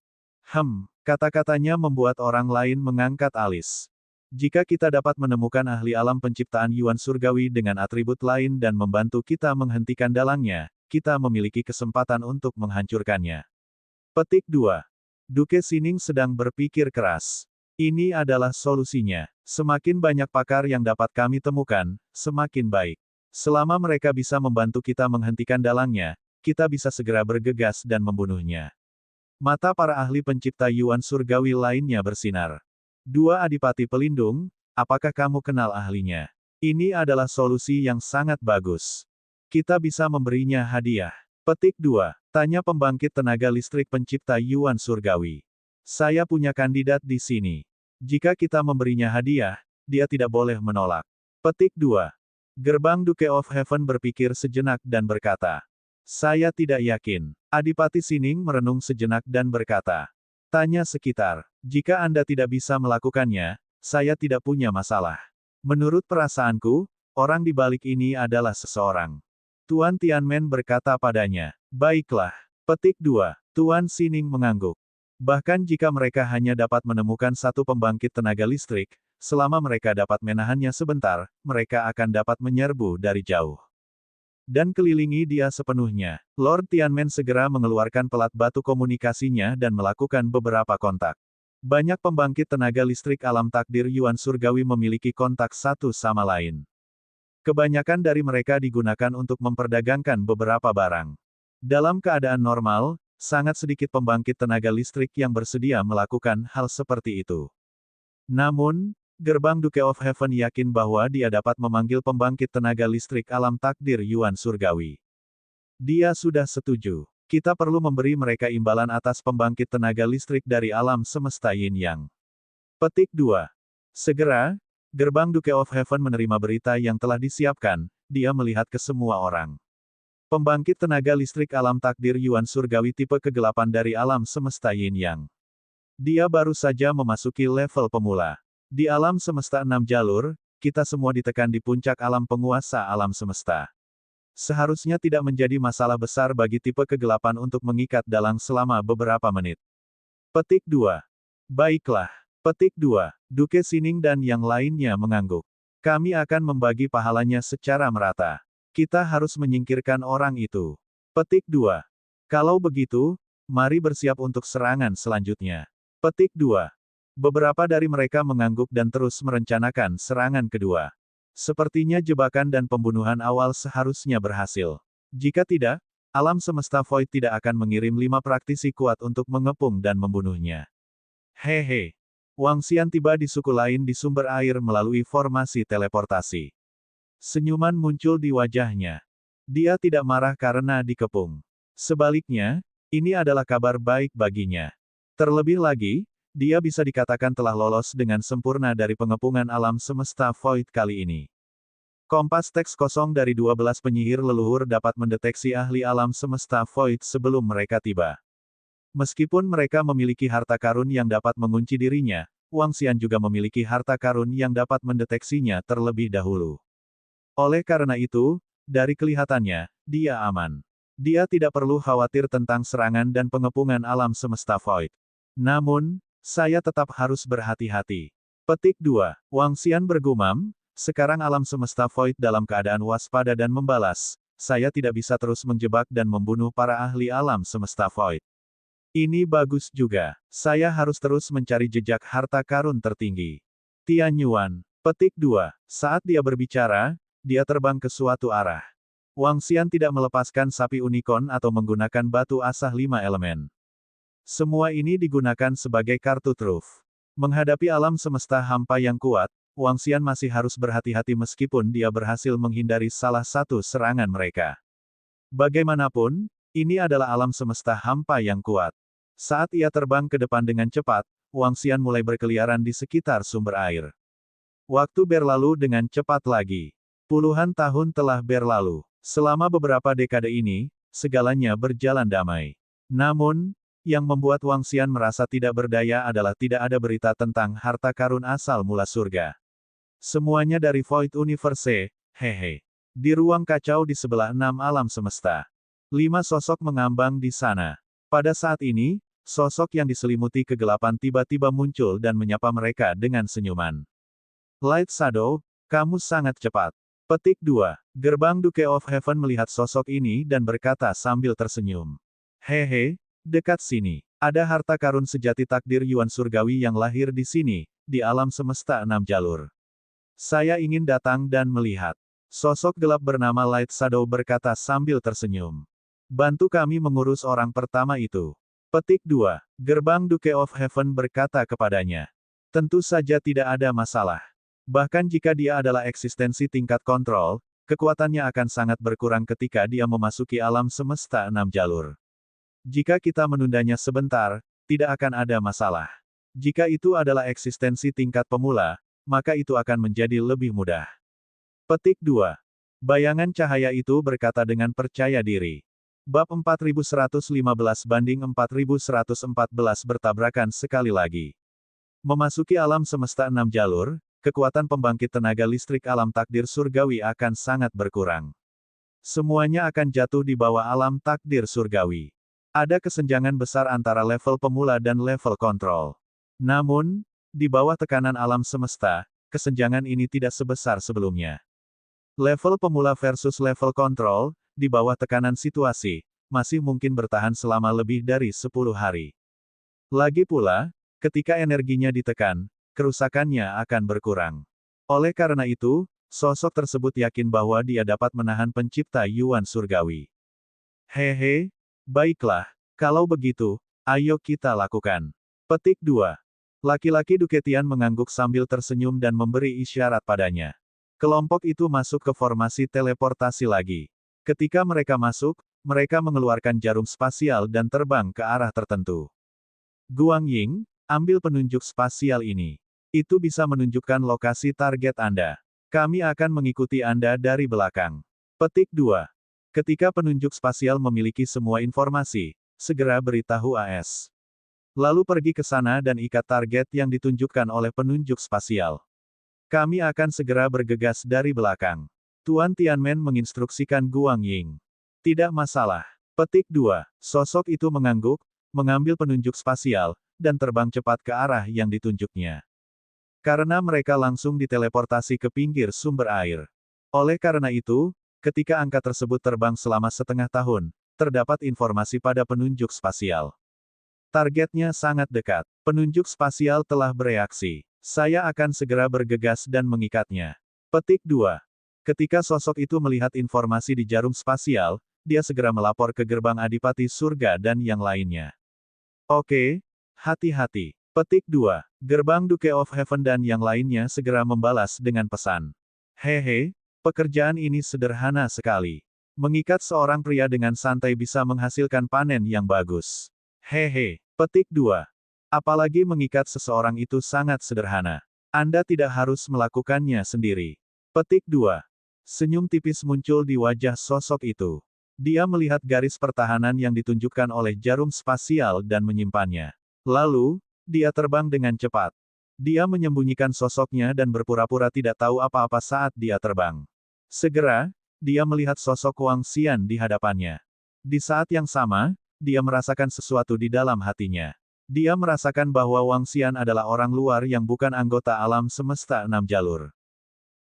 Speaker 1: Kata-katanya membuat orang lain mengangkat alis. Jika kita dapat menemukan ahli alam penciptaan Yuan Surgawi dengan atribut lain dan membantu kita menghentikan dalangnya, kita memiliki kesempatan untuk menghancurkannya. Petik 2. Duke Sining sedang berpikir keras. Ini adalah solusinya. Semakin banyak pakar yang dapat kami temukan, semakin baik. Selama mereka bisa membantu kita menghentikan dalangnya, kita bisa segera bergegas dan membunuhnya. Mata para ahli pencipta Yuan Surgawi lainnya bersinar. 2 Adipati Pelindung, apakah kamu kenal ahlinya? Ini adalah solusi yang sangat bagus. Kita bisa memberinya hadiah. Petik 2. Tanya pembangkit tenaga listrik pencipta Yuan Surgawi. Saya punya kandidat di sini. Jika kita memberinya hadiah, dia tidak boleh menolak. Petik 2. Gerbang Duke of Heaven berpikir sejenak dan berkata. Saya tidak yakin. Adipati Sining merenung sejenak dan berkata. Tanya sekitar. Jika Anda tidak bisa melakukannya, saya tidak punya masalah. Menurut perasaanku, orang di balik ini adalah seseorang. Tuan Tianmen berkata padanya. Baiklah. Petik 2. Tuan Sining mengangguk. Bahkan jika mereka hanya dapat menemukan satu pembangkit tenaga listrik, selama mereka dapat menahannya sebentar, mereka akan dapat menyerbu dari jauh. Dan kelilingi dia sepenuhnya. Lord Tianmen segera mengeluarkan pelat batu komunikasinya dan melakukan beberapa kontak. Banyak pembangkit tenaga listrik alam takdir Yuan Surgawi memiliki kontak satu sama lain. Kebanyakan dari mereka digunakan untuk memperdagangkan beberapa barang. Dalam keadaan normal, sangat sedikit pembangkit tenaga listrik yang bersedia melakukan hal seperti itu. Namun, gerbang Duke of Heaven yakin bahwa dia dapat memanggil pembangkit tenaga listrik alam takdir Yuan Surgawi. Dia sudah setuju. Kita perlu memberi mereka imbalan atas pembangkit tenaga listrik dari alam semesta Yin Yang. Petik 2. Segera, gerbang Duke of Heaven menerima berita yang telah disiapkan, dia melihat ke semua orang. Pembangkit tenaga listrik alam takdir Yuan Surgawi tipe kegelapan dari alam semesta Yin Yang. Dia baru saja memasuki level pemula. Di alam semesta 6 jalur, kita semua ditekan di puncak alam penguasa alam semesta. Seharusnya tidak menjadi masalah besar bagi tipe kegelapan untuk mengikat dalang selama beberapa menit. Petik 2. Baiklah. Petik 2. Duke Sining dan yang lainnya mengangguk. Kami akan membagi pahalanya secara merata. Kita harus menyingkirkan orang itu. Petik 2. Kalau begitu, mari bersiap untuk serangan selanjutnya. Petik 2. Beberapa dari mereka mengangguk dan terus merencanakan serangan kedua. Sepertinya jebakan dan pembunuhan awal seharusnya berhasil. Jika tidak, alam semesta Void tidak akan mengirim 5 praktisi kuat untuk mengepung dan membunuhnya. Hehe. Wang Xian tiba di suku lain di sumber air melalui formasi teleportasi. Senyuman muncul di wajahnya. Dia tidak marah karena dikepung. Sebaliknya, ini adalah kabar baik baginya. Terlebih lagi, dia bisa dikatakan telah lolos dengan sempurna dari pengepungan alam semesta Void kali ini. Kompas teks kosong dari 12 penyihir leluhur dapat mendeteksi ahli alam semesta Void sebelum mereka tiba. Meskipun mereka memiliki harta karun yang dapat mengunci dirinya, Wang Xian juga memiliki harta karun yang dapat mendeteksinya terlebih dahulu. Oleh karena itu, dari kelihatannya, dia aman. Dia tidak perlu khawatir tentang serangan dan pengepungan alam semesta Void. Namun, saya tetap harus berhati-hati. Petik 2. Wang Xian bergumam, sekarang alam semesta Void dalam keadaan waspada dan membalas. Saya tidak bisa terus menjebak dan membunuh para ahli alam semesta Void. Ini bagus juga. Saya harus terus mencari jejak harta karun tertinggi. Tian Yuan. Petik 2. Saat dia berbicara, dia terbang ke suatu arah. Wang Xian tidak melepaskan sapi unicorn atau menggunakan batu asah 5 elemen. Semua ini digunakan sebagai kartu truf. Menghadapi alam semesta hampa yang kuat, Wang Xian masih harus berhati-hati meskipun dia berhasil menghindari salah satu serangan mereka. Bagaimanapun, ini adalah alam semesta hampa yang kuat. Saat ia terbang ke depan dengan cepat, Wang Xian mulai berkeliaran di sekitar sumber air. Waktu berlalu dengan cepat lagi. Puluhan tahun telah berlalu. Selama beberapa dekade ini, segalanya berjalan damai. Namun, yang membuat Wang Xian merasa tidak berdaya adalah tidak ada berita tentang harta karun asal mula surga. Semuanya dari Void Universe, hehe. Di ruang kacau di sebelah 6 alam semesta. 5 sosok mengambang di sana. Pada saat ini, sosok yang diselimuti kegelapan tiba-tiba muncul dan menyapa mereka dengan senyuman. Light Shadow, kamu sangat cepat. Petik 2. Gerbang Duke of Heaven melihat sosok ini dan berkata sambil tersenyum. Hehe, dekat sini. Ada harta karun sejati takdir Yuan Surgawi yang lahir di sini, di alam semesta 6 jalur. Saya ingin datang dan melihat. Sosok gelap bernama Light Shadow berkata sambil tersenyum. Bantu kami mengurus orang pertama itu. Petik 2. Gerbang Duke of Heaven berkata kepadanya. Tentu saja tidak ada masalah. Bahkan jika dia adalah eksistensi tingkat kontrol, kekuatannya akan sangat berkurang ketika dia memasuki alam semesta 6 jalur. Jika kita menundanya sebentar, tidak akan ada masalah. Jika itu adalah eksistensi tingkat pemula, maka itu akan menjadi lebih mudah. Petik 2. Bayangan cahaya itu berkata dengan percaya diri. Bab 4115 banding 4114 bertabrakan sekali lagi. Memasuki alam semesta 6 jalur, kekuatan pembangkit tenaga listrik alam takdir surgawi akan sangat berkurang. Semuanya akan jatuh di bawah alam takdir surgawi. Ada kesenjangan besar antara level pemula dan level kontrol. Namun, di bawah tekanan alam semesta, kesenjangan ini tidak sebesar sebelumnya. Level pemula versus level kontrol, di bawah tekanan situasi, masih mungkin bertahan selama lebih dari 10 hari. Lagi pula, ketika energinya ditekan, kerusakannya akan berkurang. Oleh karena itu, sosok tersebut yakin bahwa dia dapat menahan pencipta Yuan surgawi. Hehe, baiklah, kalau begitu, ayo kita lakukan. Petik 2. Laki-laki Duketian mengangguk sambil tersenyum dan memberi isyarat padanya. Kelompok itu masuk ke formasi teleportasi lagi. Ketika mereka masuk, mereka mengeluarkan jarum spasial dan terbang ke arah tertentu. Guang Ying, ambil penunjuk spasial ini. Itu bisa menunjukkan lokasi target Anda. Kami akan mengikuti Anda dari belakang. Petik 2. Ketika penunjuk spasial memiliki semua informasi, segera beritahu AS. Lalu pergi ke sana dan ikat target yang ditunjukkan oleh penunjuk spasial. Kami akan segera bergegas dari belakang. Tuan Tianmen menginstruksikan Guang Ying. Tidak masalah. Petik 2. Sosok itu mengangguk, mengambil penunjuk spasial, dan terbang cepat ke arah yang ditunjuknya. Karena mereka langsung diteleportasi ke pinggir sumber air. Oleh karena itu, ketika angka tersebut terbang selama setengah tahun, terdapat informasi pada penunjuk spasial. Targetnya sangat dekat. Penunjuk spasial telah bereaksi. Saya akan segera bergegas dan mengikatnya. Petik 2. Ketika sosok itu melihat informasi di jarum spasial, dia segera melapor ke gerbang Adipati Surga dan yang lainnya. Oke, hati-hati. Petik 2. Gerbang Duke of Heaven dan yang lainnya segera membalas dengan pesan. Hehe, pekerjaan ini sederhana sekali. Mengikat seorang pria dengan santai bisa menghasilkan panen yang bagus. Hehe. Petik 2. Apalagi mengikat seseorang itu sangat sederhana. Anda tidak harus melakukannya sendiri. Petik 2. Senyum tipis muncul di wajah sosok itu. Dia melihat garis pertahanan yang ditunjukkan oleh jarum spasial dan menyimpannya. Lalu, dia terbang dengan cepat. Dia menyembunyikan sosoknya dan berpura-pura tidak tahu apa-apa saat dia terbang. Segera, dia melihat sosok Wang Xian di hadapannya. Di saat yang sama, dia merasakan sesuatu di dalam hatinya. Dia merasakan bahwa Wang Xian adalah orang luar yang bukan anggota alam semesta 6 jalur.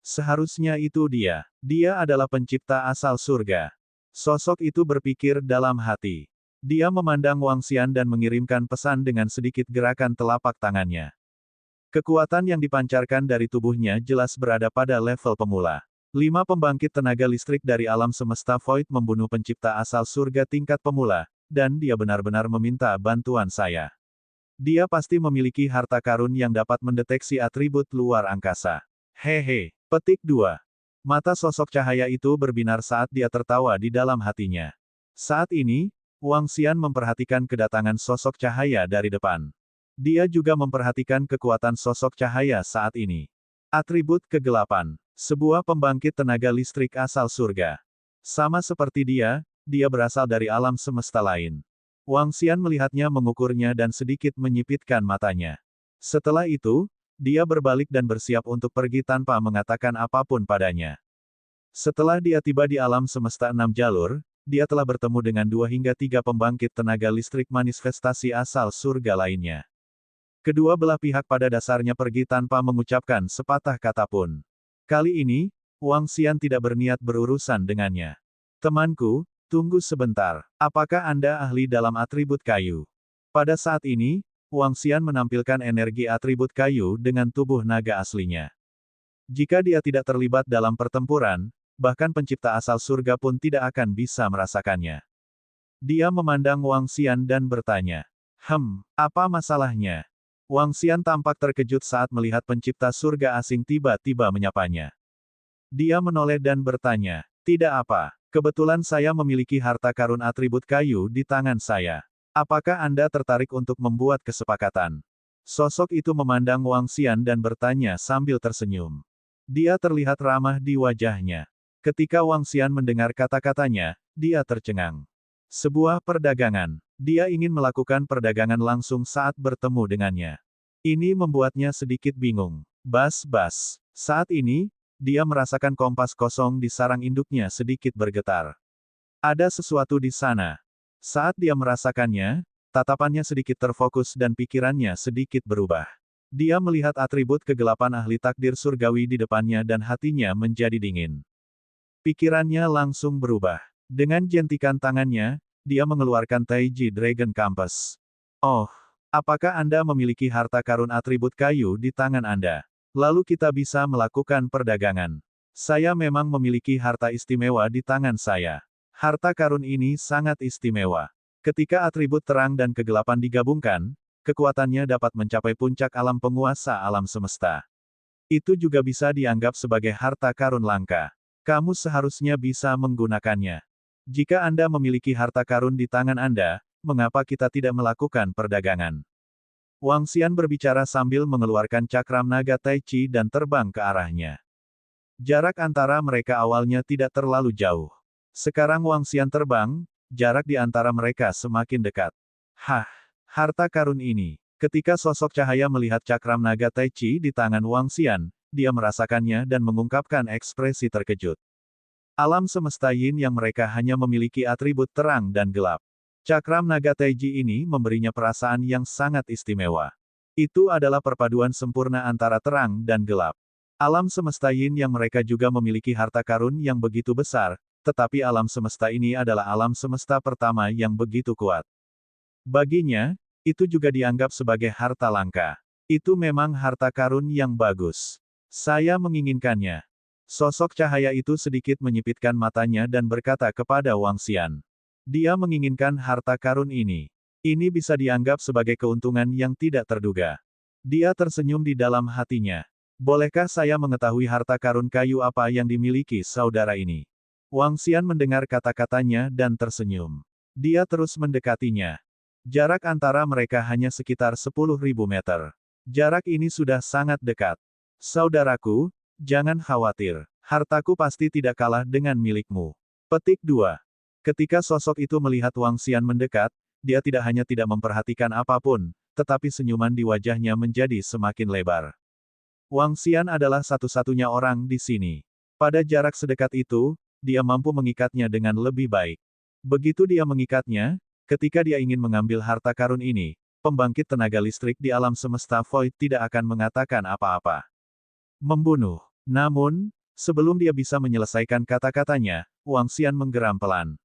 Speaker 1: Seharusnya itu dia. Dia adalah pencipta asal surga. Sosok itu berpikir dalam hati. Dia memandang Wang Xian dan mengirimkan pesan dengan sedikit gerakan telapak tangannya. Kekuatan yang dipancarkan dari tubuhnya jelas berada pada level pemula. 5 pembangkit tenaga listrik dari alam semesta Void membunuh pencipta asal surga tingkat pemula, dan dia benar-benar meminta bantuan saya. Dia pasti memiliki harta karun yang dapat mendeteksi atribut luar angkasa. Hehe. Petik 2. Mata sosok cahaya itu berbinar saat dia tertawa di dalam hatinya. Saat ini, Wang Xian memperhatikan kedatangan sosok cahaya dari depan. Dia juga memperhatikan kekuatan sosok cahaya saat ini. Atribut kegelapan. Sebuah pembangkit tenaga listrik asal surga. Sama seperti dia berasal dari alam semesta lain. Wang Xian melihatnya mengukurnya dan sedikit menyipitkan matanya. Setelah itu, dia berbalik dan bersiap untuk pergi tanpa mengatakan apapun padanya. Setelah dia tiba di alam semesta 6 jalur, dia telah bertemu dengan 2 hingga 3 pembangkit tenaga listrik manifestasi asal surga lainnya. Kedua belah pihak pada dasarnya pergi tanpa mengucapkan sepatah kata pun. Kali ini, Wang Xian tidak berniat berurusan dengannya. Temanku, tunggu sebentar. Apakah Anda ahli dalam atribut kayu? Pada saat ini, Wang Xian menampilkan energi atribut kayu dengan tubuh naga aslinya. Jika dia tidak terlibat dalam pertempuran, bahkan pencipta asal surga pun tidak akan bisa merasakannya. Dia memandang Wang Xian dan bertanya, apa masalahnya? Wang Xian tampak terkejut saat melihat pencipta surga asing tiba-tiba menyapanya. Dia menoleh dan bertanya, tidak apa, kebetulan saya memiliki harta karun atribut kayu di tangan saya. Apakah Anda tertarik untuk membuat kesepakatan? Sosok itu memandang Wang Xian dan bertanya sambil tersenyum. Dia terlihat ramah di wajahnya. Ketika Wang Xian mendengar kata-katanya, dia tercengang. Sebuah perdagangan. Dia ingin melakukan perdagangan langsung saat bertemu dengannya. Ini membuatnya sedikit bingung. Bas. Saat ini, dia merasakan kompas kosong di sarang induknya sedikit bergetar. Ada sesuatu di sana. Saat dia merasakannya, tatapannya sedikit terfokus dan pikirannya sedikit berubah. Dia melihat atribut kegelapan ahli takdir surgawi di depannya dan hatinya menjadi dingin. Pikirannya langsung berubah. Dengan jentikan tangannya, dia mengeluarkan Taiji Dragon Compass. Oh, apakah Anda memiliki harta karun atribut kayu di tangan Anda? Lalu kita bisa melakukan perdagangan. Saya memang memiliki harta istimewa di tangan saya. Harta karun ini sangat istimewa. Ketika atribut terang dan kegelapan digabungkan, kekuatannya dapat mencapai puncak alam penguasa alam semesta. Itu juga bisa dianggap sebagai harta karun langka. Kamu seharusnya bisa menggunakannya. Jika Anda memiliki harta karun di tangan Anda, mengapa kita tidak melakukan perdagangan? Wang Xian berbicara sambil mengeluarkan cakram naga Tai Chi dan terbang ke arahnya. Jarak antara mereka awalnya tidak terlalu jauh. Sekarang Wang Xian terbang, jarak di antara mereka semakin dekat. Hah, harta karun ini. Ketika sosok cahaya melihat cakram naga Tai Chi di tangan Wang Xian, dia merasakannya dan mengungkapkan ekspresi terkejut. Alam semesta yin yang mereka hanya memiliki atribut terang dan gelap. Cakram naga Taiji ini memberinya perasaan yang sangat istimewa. Itu adalah perpaduan sempurna antara terang dan gelap. Alam semesta yin yang mereka juga memiliki harta karun yang begitu besar, tetapi alam semesta ini adalah alam semesta pertama yang begitu kuat. Baginya, itu juga dianggap sebagai harta langka. Itu memang harta karun yang bagus. Saya menginginkannya. Sosok cahaya itu sedikit menyipitkan matanya dan berkata kepada Wang Xian. Dia menginginkan harta karun ini. Ini bisa dianggap sebagai keuntungan yang tidak terduga. Dia tersenyum di dalam hatinya. Bolehkah saya mengetahui harta karun kayu apa yang dimiliki saudara ini? Wang Xian mendengar kata-katanya dan tersenyum. Dia terus mendekatinya. Jarak antara mereka hanya sekitar 10.000 meter. Jarak ini sudah sangat dekat. Saudaraku, jangan khawatir. Hartaku pasti tidak kalah dengan milikmu. Petik 2. Ketika sosok itu melihat Wang Xian mendekat, dia tidak hanya tidak memperhatikan apapun, tetapi senyuman di wajahnya menjadi semakin lebar. Wang Xian adalah satu-satunya orang di sini. Pada jarak sedekat itu, dia mampu mengikatnya dengan lebih baik. Begitu dia mengikatnya, ketika dia ingin mengambil harta karun ini, pembangkit tenaga listrik di alam semesta Void tidak akan mengatakan apa-apa. Membunuh. Namun, sebelum dia bisa menyelesaikan kata-katanya, Wang Xian menggeram pelan.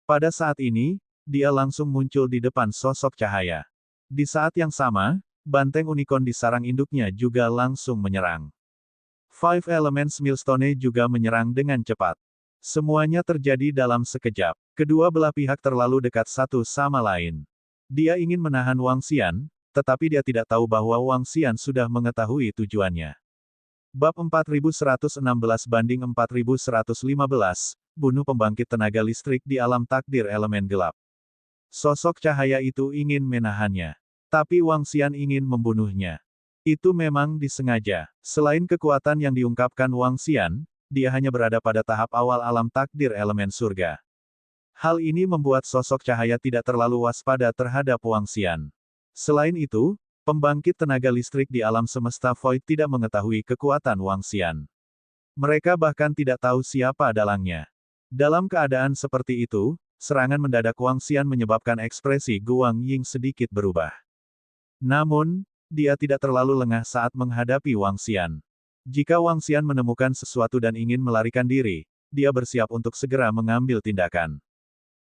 Speaker 1: Pada saat ini, dia langsung muncul di depan sosok cahaya. Di saat yang sama, banteng unicorn di sarang induknya juga langsung menyerang. Five Elements Millstone juga menyerang dengan cepat. Semuanya terjadi dalam sekejap. Kedua belah pihak terlalu dekat satu sama lain. Dia ingin menahan Wang Xian, tetapi dia tidak tahu bahwa Wang Xian sudah mengetahui tujuannya. Bab 4116 banding 4115, bunuh pembangkit tenaga listrik di alam takdir elemen gelap. Sosok cahaya itu ingin menahannya. Tapi Wang Xian ingin membunuhnya. Itu memang disengaja. Selain kekuatan yang diungkapkan Wang Xian, dia hanya berada pada tahap awal alam takdir elemen surga. Hal ini membuat sosok cahaya tidak terlalu waspada terhadap Wang Xian. Selain itu, pembangkit tenaga listrik di alam semesta Void tidak mengetahui kekuatan Wang Xian. Mereka bahkan tidak tahu siapa dalangnya. Dalam keadaan seperti itu, serangan mendadak Wang Xian menyebabkan ekspresi Guang Ying sedikit berubah. Namun, dia tidak terlalu lengah saat menghadapi Wang Xian. Jika Wang Xian menemukan sesuatu dan ingin melarikan diri, dia bersiap untuk segera mengambil tindakan.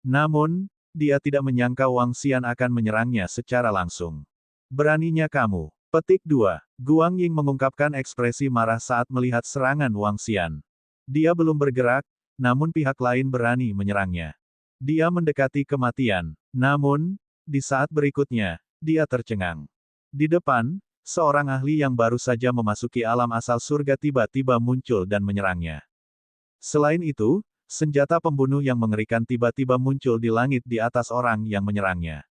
Speaker 1: Namun, dia tidak menyangka Wang Xian akan menyerangnya secara langsung. Beraninya kamu. Petik 2. Guang Ying mengungkapkan ekspresi marah saat melihat serangan Wang Xian. Dia belum bergerak, namun pihak lain berani menyerangnya. Dia mendekati kematian. Namun, di saat berikutnya, dia tercengang. Di depan, seorang ahli yang baru saja memasuki alam asal surga tiba-tiba muncul dan menyerangnya. Selain itu, senjata pembunuh yang mengerikan tiba-tiba muncul di langit di atas orang yang menyerangnya.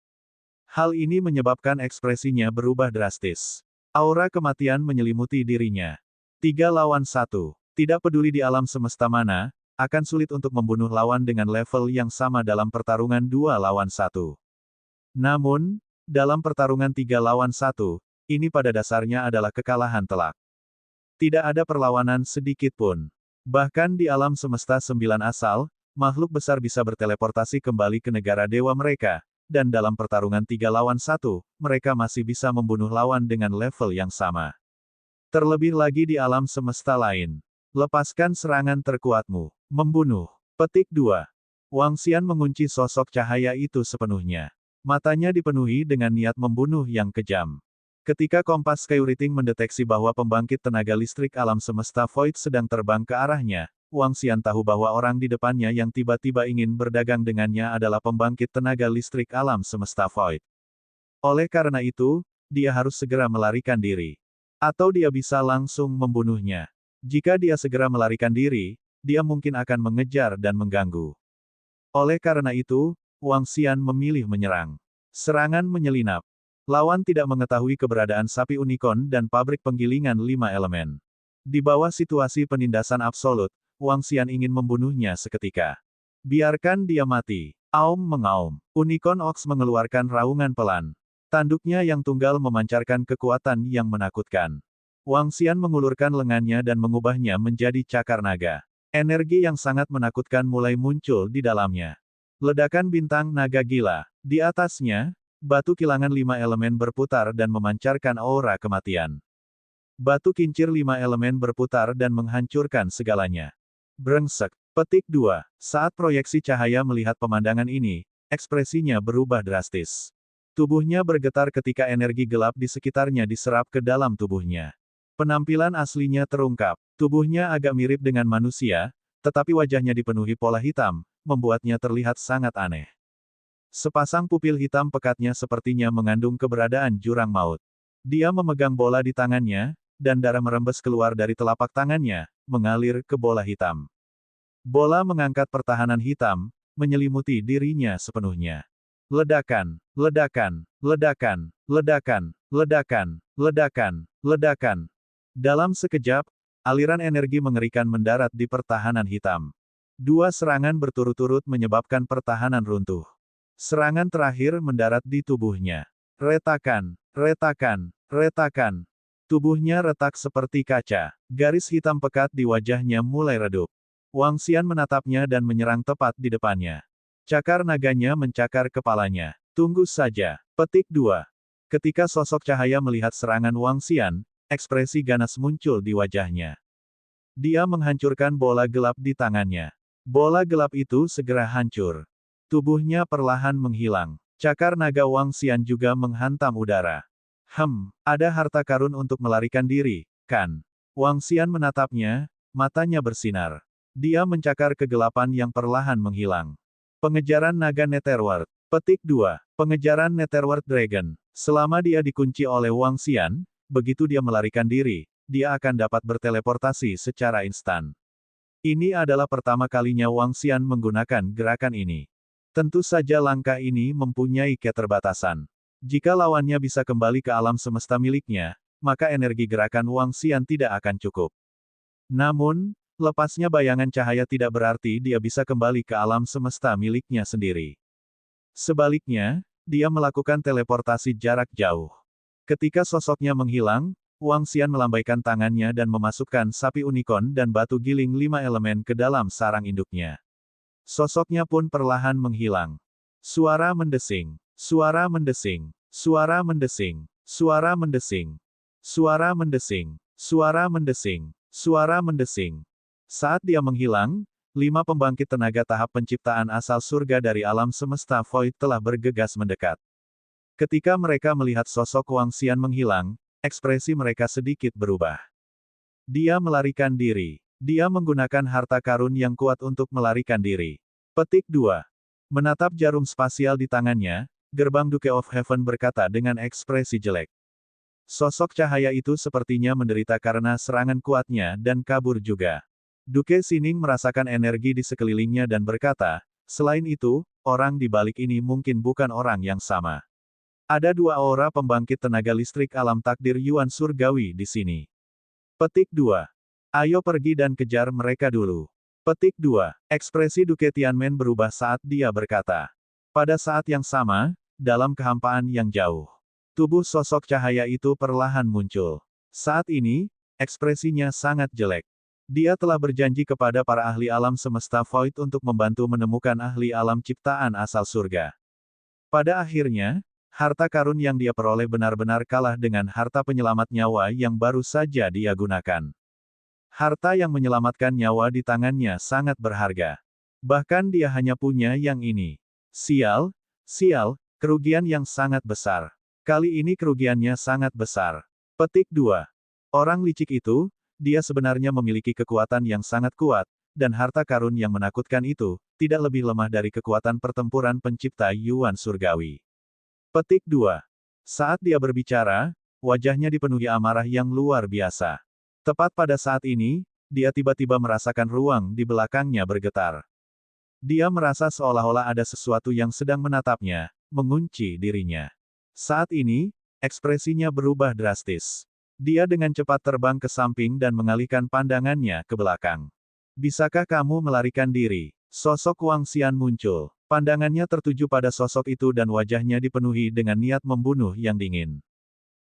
Speaker 1: Hal ini menyebabkan ekspresinya berubah drastis. Aura kematian menyelimuti dirinya. 3 lawan 1. Tidak peduli di alam semesta mana, akan sulit untuk membunuh lawan dengan level yang sama dalam pertarungan 2 lawan 1. Namun, dalam pertarungan 3 lawan 1, ini pada dasarnya adalah kekalahan telak. Tidak ada perlawanan sedikit pun. Bahkan di alam semesta 9 asal, makhluk besar bisa berteleportasi kembali ke negara dewa mereka, dan dalam pertarungan 3 lawan 1, mereka masih bisa membunuh lawan dengan level yang sama. Terlebih lagi di alam semesta lain. Lepaskan serangan terkuatmu. Membunuh. Petik 2. Wang Xian mengunci sosok cahaya itu sepenuhnya. Matanya dipenuhi dengan niat membunuh yang kejam. Ketika kompas Skyrating mendeteksi bahwa pembangkit tenaga listrik alam semesta Void sedang terbang ke arahnya, Wang Xian tahu bahwa orang di depannya yang tiba-tiba ingin berdagang dengannya adalah pembangkit tenaga listrik alam semesta Void. Oleh karena itu, dia harus segera melarikan diri. Atau dia bisa langsung membunuhnya. Jika dia segera melarikan diri, dia mungkin akan mengejar dan mengganggu. Oleh karena itu, Wang Xian memilih menyerang. Serangan menyelinap. Lawan tidak mengetahui keberadaan sapi unicorn dan pabrik penggilingan 5 elemen. Di bawah situasi penindasan absolut, Wang Xian ingin membunuhnya seketika. Biarkan dia mati. Aum mengaum. Unicorn Ox mengeluarkan raungan pelan. Tanduknya yang tunggal memancarkan kekuatan yang menakutkan. Wang Xian mengulurkan lengannya dan mengubahnya menjadi cakar naga. Energi yang sangat menakutkan mulai muncul di dalamnya. Ledakan bintang naga gila. Di atasnya, batu kilangan 5 elemen berputar dan memancarkan aura kematian. Batu kincir 5 elemen berputar dan menghancurkan segalanya. Brengsek. Petik 2. Saat proyeksi cahaya melihat pemandangan ini, ekspresinya berubah drastis. Tubuhnya bergetar ketika energi gelap di sekitarnya diserap ke dalam tubuhnya. Penampilan aslinya terungkap. Tubuhnya agak mirip dengan manusia, tetapi wajahnya dipenuhi pola hitam, membuatnya terlihat sangat aneh. Sepasang pupil hitam pekatnya sepertinya mengandung keberadaan jurang maut. Dia memegang bola di tangannya, dan darah merembes keluar dari telapak tangannya, mengalir ke bola hitam. Bola mengangkat pertahanan hitam, menyelimuti dirinya sepenuhnya. Ledakan, ledakan, ledakan, ledakan, ledakan, ledakan, ledakan. Dalam sekejap, aliran energi mengerikan mendarat di pertahanan hitam. 2 serangan berturut-turut menyebabkan pertahanan runtuh. Serangan terakhir mendarat di tubuhnya. Retakan, retakan, retakan. Tubuhnya retak seperti kaca. Garis hitam pekat di wajahnya mulai redup. Wang Xian menatapnya dan menyerang tepat di depannya. Cakar naganya mencakar kepalanya. Tunggu saja. Petik 2. Ketika sosok cahaya melihat serangan Wang Xian, ekspresi ganas muncul di wajahnya. Dia menghancurkan bola gelap di tangannya. Bola gelap itu segera hancur. Tubuhnya perlahan menghilang. Cakar naga Wang Xian juga menghantam udara. Ada harta karun untuk melarikan diri, kan? Wang Xian menatapnya, matanya bersinar. Dia mencakar kegelapan yang perlahan menghilang. Pengejaran naga Netherworld. Petik 2. Pengejaran Netherworld Dragon. Selama dia dikunci oleh Wang Xian, begitu dia melarikan diri, dia akan dapat berteleportasi secara instan. Ini adalah pertama kalinya Wang Xian menggunakan gerakan ini. Tentu saja langkah ini mempunyai keterbatasan. Jika lawannya bisa kembali ke alam semesta miliknya, maka energi gerakan Wang Xian tidak akan cukup. Namun, lepasnya bayangan cahaya tidak berarti dia bisa kembali ke alam semesta miliknya sendiri. Sebaliknya, dia melakukan teleportasi jarak jauh. Ketika sosoknya menghilang, Wang Xian melambaikan tangannya dan memasukkan sapi unicorn dan batu giling 5 elemen ke dalam sarang induknya. Sosoknya pun perlahan menghilang. Suara mendesing. Suara mendesing. Suara mendesing. Suara mendesing. Suara mendesing. Suara mendesing. Suara mendesing. Saat dia menghilang, 5 pembangkit tenaga tahap penciptaan asal surga dari alam semesta Void telah bergegas mendekat. Ketika mereka melihat sosok Wang Xian menghilang, ekspresi mereka sedikit berubah. Dia melarikan diri. Dia menggunakan harta karun yang kuat untuk melarikan diri. Petik 2. Menatap jarum spasial di tangannya, gerbang Duke of Heaven berkata dengan ekspresi jelek. Sosok cahaya itu sepertinya menderita karena serangan kuatnya dan kabur juga. Duke Sining merasakan energi di sekelilingnya dan berkata, selain itu, orang di balik ini mungkin bukan orang yang sama. Ada 2 aura pembangkit tenaga listrik alam takdir Yuan Surgawi di sini. Petik 2. Ayo pergi dan kejar mereka dulu. Petik 2. Ekspresi Duke Tianmen berubah saat dia berkata. Pada saat yang sama, dalam kehampaan yang jauh, tubuh sosok cahaya itu perlahan muncul. Saat ini, ekspresinya sangat jelek. Dia telah berjanji kepada para ahli alam semesta Void untuk membantu menemukan ahli alam ciptaan asal surga. Pada akhirnya, harta karun yang dia peroleh benar-benar kalah dengan harta penyelamat nyawa yang baru saja dia gunakan. Harta yang menyelamatkan nyawa di tangannya sangat berharga. Bahkan dia hanya punya yang ini. Sial, kerugian yang sangat besar. Kali ini kerugiannya sangat besar. Petik 2. Orang licik itu, dia sebenarnya memiliki kekuatan yang sangat kuat, dan harta karun yang menakutkan itu, tidak lebih lemah dari kekuatan pertempuran pencipta Yuan Surgawi. Petik 2. Saat dia berbicara, wajahnya dipenuhi amarah yang luar biasa. Tepat pada saat ini, dia tiba-tiba merasakan ruang di belakangnya bergetar. Dia merasa seolah-olah ada sesuatu yang sedang menatapnya, mengunci dirinya. Saat ini, ekspresinya berubah drastis. Dia dengan cepat terbang ke samping dan mengalihkan pandangannya ke belakang. Bisakah kamu melarikan diri? Sosok Wang Xian muncul. Pandangannya tertuju pada sosok itu dan wajahnya dipenuhi dengan niat membunuh yang dingin.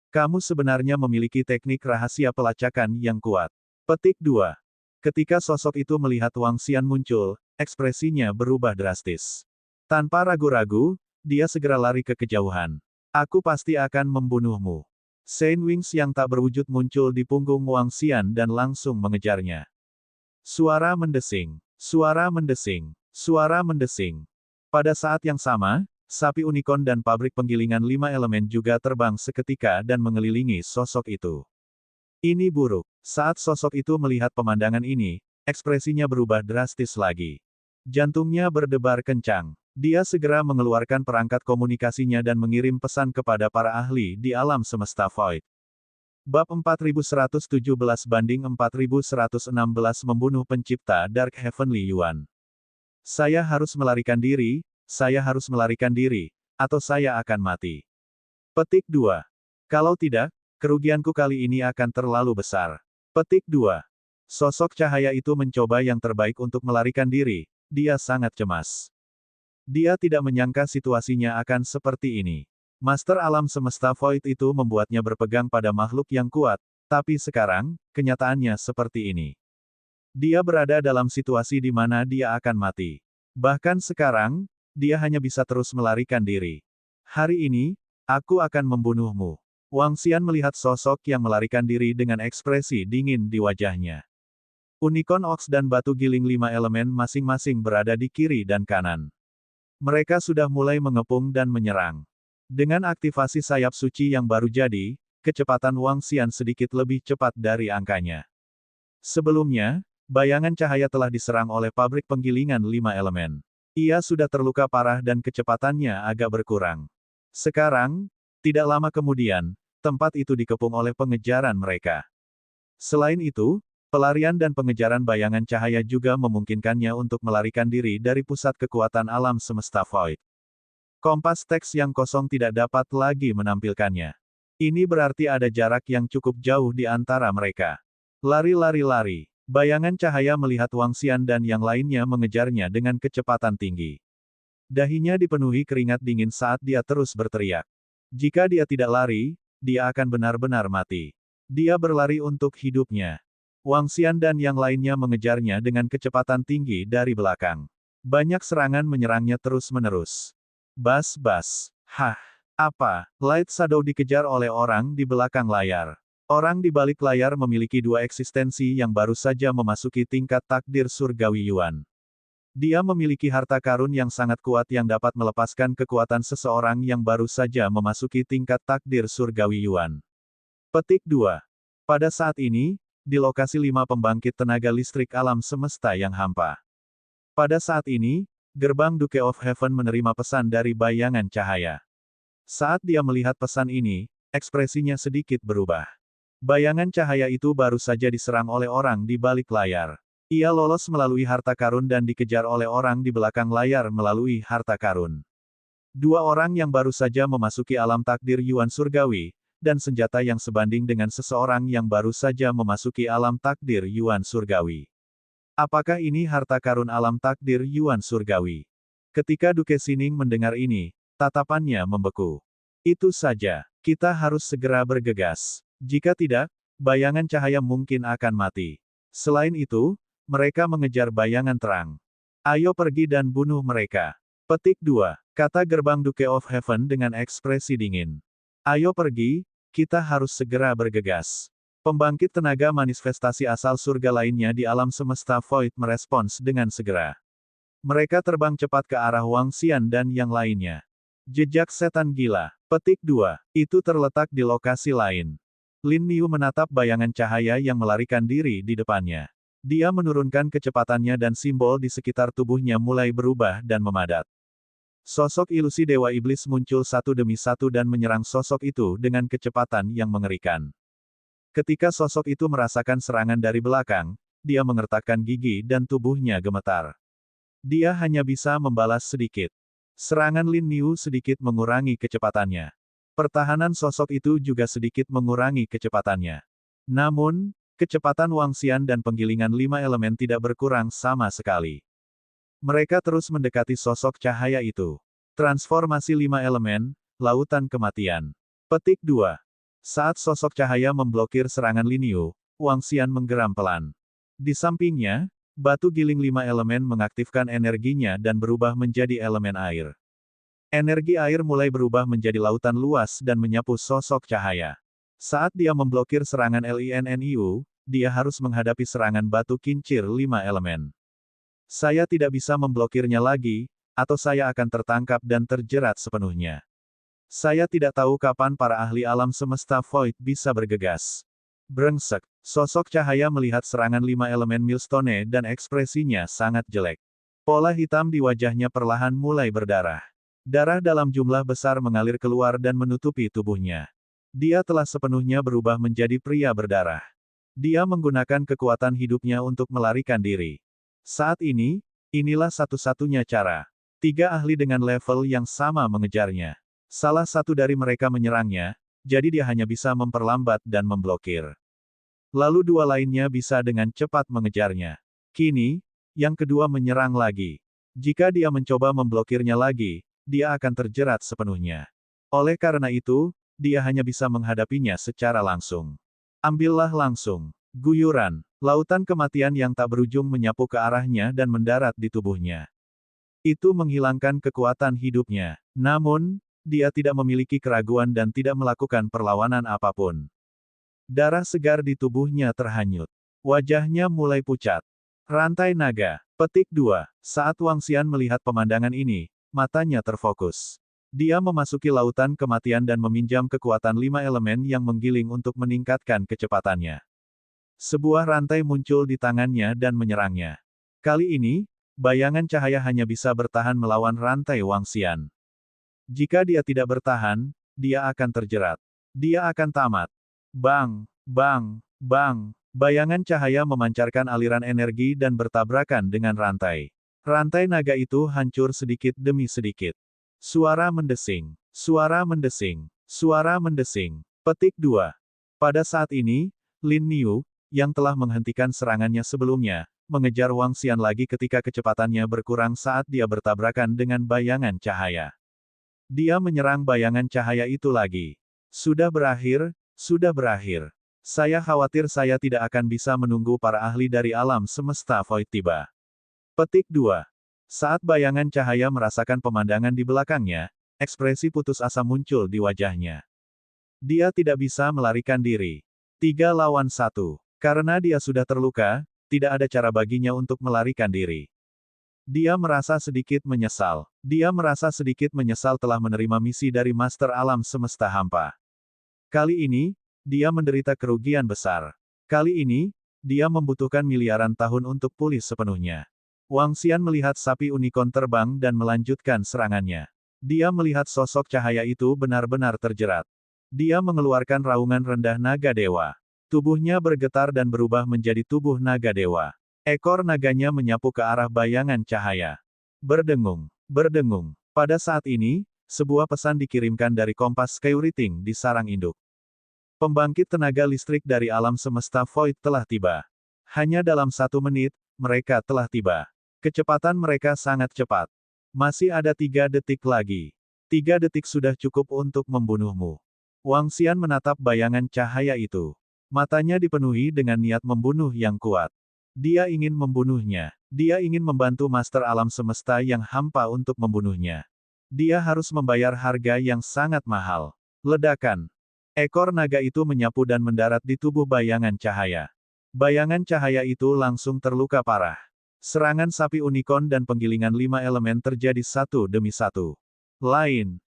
Speaker 1: Kamu sebenarnya memiliki teknik rahasia pelacakan yang kuat. Petik 2. Ketika sosok itu melihat Wang Xian muncul, ekspresinya berubah drastis. Tanpa ragu-ragu, dia segera lari ke kejauhan. Aku pasti akan membunuhmu. Saint Wings yang tak berwujud muncul di punggung Wang Xian dan langsung mengejarnya. Suara mendesing. Suara mendesing. Suara mendesing. Pada saat yang sama, sapi unicorn dan pabrik penggilingan 5 elemen juga terbang seketika dan mengelilingi sosok itu. Ini buruk. Saat sosok itu melihat pemandangan ini, ekspresinya berubah drastis lagi. Jantungnya berdebar kencang. Dia segera mengeluarkan perangkat komunikasinya dan mengirim pesan kepada para ahli di alam semesta Void. Bab 4117-4116 membunuh pencipta Dark Heavenly Yuan. Saya harus melarikan diri, atau saya akan mati. Petik 2. Kalau tidak, kerugianku kali ini akan terlalu besar. Petik 2. Sosok cahaya itu mencoba yang terbaik untuk melarikan diri, dia sangat cemas. Dia tidak menyangka situasinya akan seperti ini. Master alam semesta Void itu membuatnya berpegang pada makhluk yang kuat, tapi sekarang, kenyataannya seperti ini. Dia berada dalam situasi di mana dia akan mati. Bahkan sekarang, dia hanya bisa terus melarikan diri. Hari ini, aku akan membunuhmu. Wang Xian melihat sosok yang melarikan diri dengan ekspresi dingin di wajahnya. Unicorn Ox dan batu giling 5 elemen masing-masing berada di kiri dan kanan. Mereka sudah mulai mengepung dan menyerang. Dengan aktivasi sayap suci yang baru jadi, kecepatan Wang Xian sedikit lebih cepat dari angkanya. Sebelumnya, bayangan cahaya telah diserang oleh pabrik penggilingan 5 elemen. Ia sudah terluka parah dan kecepatannya agak berkurang. Sekarang, tidak lama kemudian, tempat itu dikepung oleh pengejaran mereka. Selain itu, pelarian dan pengejaran bayangan cahaya juga memungkinkannya untuk melarikan diri dari pusat kekuatan alam semesta Void. Kompas teks yang kosong tidak dapat lagi menampilkannya. Ini berarti ada jarak yang cukup jauh di antara mereka. Lari. Bayangan cahaya melihat Wang Xian dan yang lainnya mengejarnya dengan kecepatan tinggi. Dahinya dipenuhi keringat dingin saat dia terus berteriak. Jika dia tidak lari, dia akan benar-benar mati. Dia berlari untuk hidupnya. Wang Xian dan yang lainnya mengejarnya dengan kecepatan tinggi dari belakang. Banyak serangan menyerangnya terus-menerus. Bas. Hah? Apa? Light Shadow dikejar oleh orang di belakang layar. Orang di balik layar memiliki dua eksistensi yang baru saja memasuki tingkat takdir surgawi Yuan. Dia memiliki harta karun yang sangat kuat yang dapat melepaskan kekuatan seseorang yang baru saja memasuki tingkat takdir surgawi Yuan. Petik 2. Pada saat ini, di lokasi 5 pembangkit tenaga listrik alam semesta yang hampa. Pada saat ini, gerbang Duke of Heaven menerima pesan dari bayangan cahaya. Saat dia melihat pesan ini, ekspresinya sedikit berubah. Bayangan cahaya itu baru saja diserang oleh orang di balik layar. Ia lolos melalui harta karun dan dikejar oleh orang di belakang layar melalui harta karun. Dua orang yang baru saja memasuki alam takdir Yuan Surgawi, dan senjata yang sebanding dengan seseorang yang baru saja memasuki alam takdir Yuan Surgawi. Apakah ini harta karun alam takdir Yuan Surgawi? Ketika Duke Sining mendengar ini, tatapannya membeku. Itu saja, kita harus segera bergegas. Jika tidak, bayangan cahaya mungkin akan mati. Selain itu, mereka mengejar bayangan terang. Ayo pergi dan bunuh mereka. Petik 2. Kata gerbang Duke of Heaven dengan ekspresi dingin. Ayo pergi, kita harus segera bergegas. Pembangkit tenaga manifestasi asal surga lainnya di alam semesta Void merespons dengan segera. Mereka terbang cepat ke arah Wang Xian dan yang lainnya. Jejak setan gila. Petik 2. Itu terletak di lokasi lain. Lin Niu menatap bayangan cahaya yang melarikan diri di depannya. Dia menurunkan kecepatannya dan simbol di sekitar tubuhnya mulai berubah dan memadat. Sosok ilusi Dewa Iblis muncul satu demi satu dan menyerang sosok itu dengan kecepatan yang mengerikan. Ketika sosok itu merasakan serangan dari belakang, dia mengertakkan gigi dan tubuhnya gemetar. Dia hanya bisa membalas sedikit. Serangan Lin Niu sedikit mengurangi kecepatannya. Pertahanan sosok itu juga sedikit mengurangi kecepatannya. Namun, kecepatan Wang Xian dan penggilingan 5 elemen tidak berkurang sama sekali. Mereka terus mendekati sosok cahaya itu. Transformasi 5 elemen, lautan kematian. Petik 2. Saat sosok cahaya memblokir serangan Lin Niu, Wang Xian menggeram pelan. Di sampingnya, batu giling 5 elemen mengaktifkan energinya dan berubah menjadi elemen air. Energi air mulai berubah menjadi lautan luas dan menyapu sosok cahaya. Saat dia memblokir serangan Linniu, dia harus menghadapi serangan batu kincir 5 elemen. Saya tidak bisa memblokirnya lagi, atau saya akan tertangkap dan terjerat sepenuhnya. Saya tidak tahu kapan para ahli alam semesta Void bisa bergegas. Brengsek. Sosok cahaya melihat serangan 5 elemen Millstone dan ekspresinya sangat jelek. Pola hitam di wajahnya perlahan mulai berdarah. Darah dalam jumlah besar mengalir keluar dan menutupi tubuhnya. Dia telah sepenuhnya berubah menjadi pria berdarah. Dia menggunakan kekuatan hidupnya untuk melarikan diri. Saat ini, inilah satu-satunya cara. 3 ahli dengan level yang sama mengejarnya. Salah satu dari mereka menyerangnya, jadi dia hanya bisa memperlambat dan memblokir. Lalu 2 lainnya bisa dengan cepat mengejarnya. Kini, yang kedua menyerang lagi. Jika dia mencoba memblokirnya lagi, dia akan terjerat sepenuhnya. Oleh karena itu, dia hanya bisa menghadapinya secara langsung. Ambillah langsung. Guyuran. Lautan kematian yang tak berujung menyapu ke arahnya dan mendarat di tubuhnya. Itu menghilangkan kekuatan hidupnya. Namun, dia tidak memiliki keraguan dan tidak melakukan perlawanan apapun. Darah segar di tubuhnya terhanyut. Wajahnya mulai pucat. Rantai naga. Petik 2. Saat Wang Xian melihat pemandangan ini, matanya terfokus. Dia memasuki lautan kematian dan meminjam kekuatan 5 elemen yang menggiling untuk meningkatkan kecepatannya. Sebuah rantai muncul di tangannya dan menyerangnya. Kali ini, bayangan cahaya hanya bisa bertahan melawan rantai Wang Xian. Jika dia tidak bertahan, dia akan terjerat. Dia akan tamat. Bang, bang, bang. Bayangan cahaya memancarkan aliran energi dan bertabrakan dengan rantai. Rantai naga itu hancur sedikit demi sedikit. Suara mendesing. Suara mendesing. Suara mendesing. Petik 2. Pada saat ini, Lin Niu, yang telah menghentikan serangannya sebelumnya, mengejar Wang Xian lagi ketika kecepatannya berkurang saat dia bertabrakan dengan bayangan cahaya. Dia menyerang bayangan cahaya itu lagi. Sudah berakhir, sudah berakhir. Saya khawatir saya tidak akan bisa menunggu para ahli dari alam semesta Void tiba. Petik 2. Saat bayangan cahaya merasakan pemandangan di belakangnya, ekspresi putus asa muncul di wajahnya. Dia tidak bisa melarikan diri. 3 lawan 1. Karena dia sudah terluka, tidak ada cara baginya untuk melarikan diri. Dia merasa sedikit menyesal. Dia merasa sedikit menyesal telah menerima misi dari Master Alam Semesta Hampa. Kali ini, dia menderita kerugian besar. Kali ini, dia membutuhkan miliaran tahun untuk pulih sepenuhnya. Wang Xian melihat sapi unicorn terbang dan melanjutkan serangannya. Dia melihat sosok cahaya itu benar-benar terjerat. Dia mengeluarkan raungan rendah naga dewa. Tubuhnya bergetar dan berubah menjadi tubuh naga dewa. Ekor naganya menyapu ke arah bayangan cahaya. Berdengung, berdengung. Pada saat ini, sebuah pesan dikirimkan dari kompas Skyriting di sarang induk. Pembangkit tenaga listrik dari alam semesta Void telah tiba. Hanya dalam 1 menit, mereka telah tiba. Kecepatan mereka sangat cepat. Masih ada 3 detik lagi. 3 detik sudah cukup untuk membunuhmu. Wang Xian menatap bayangan cahaya itu. Matanya dipenuhi dengan niat membunuh yang kuat. Dia ingin membunuhnya. Dia ingin membantu Master Alam Semesta yang hampa untuk membunuhnya. Dia harus membayar harga yang sangat mahal. Ledakan. Ekor naga itu menyapu dan mendarat di tubuh bayangan cahaya. Bayangan cahaya itu langsung terluka parah. Serangan sapi unicorn dan penggilingan 5 elemen terjadi satu demi satu. Lain.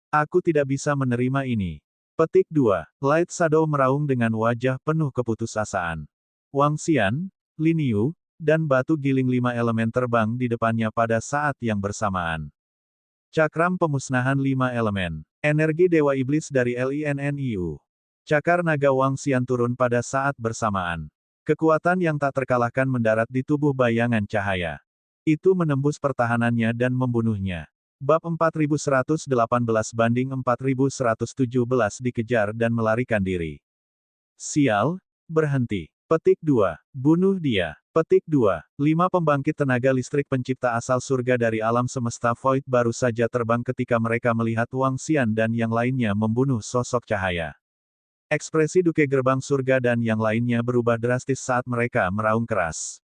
Speaker 1: Aku tidak bisa menerima ini. Petik 2. Light Shadow meraung dengan wajah penuh keputusasaan. Wang Xian, Lin Yu, dan batu giling 5 elemen terbang di depannya pada saat yang bersamaan. Cakram pemusnahan 5 elemen. Energi Dewa Iblis dari LINNIU. Cakar naga Wang Xian turun pada saat bersamaan. Kekuatan yang tak terkalahkan mendarat di tubuh bayangan cahaya. Itu menembus pertahanannya dan membunuhnya. Bab 4118 banding 4117 dikejar dan melarikan diri. Sial, berhenti. Petik 2. Bunuh dia. Petik 2. 5 pembangkit tenaga listrik pencipta asal surga dari alam semesta Void baru saja terbang ketika mereka melihat Wang Xian dan yang lainnya membunuh sosok cahaya. Ekspresi Duke Gerbang Surga dan yang lainnya berubah drastis saat mereka meraung keras.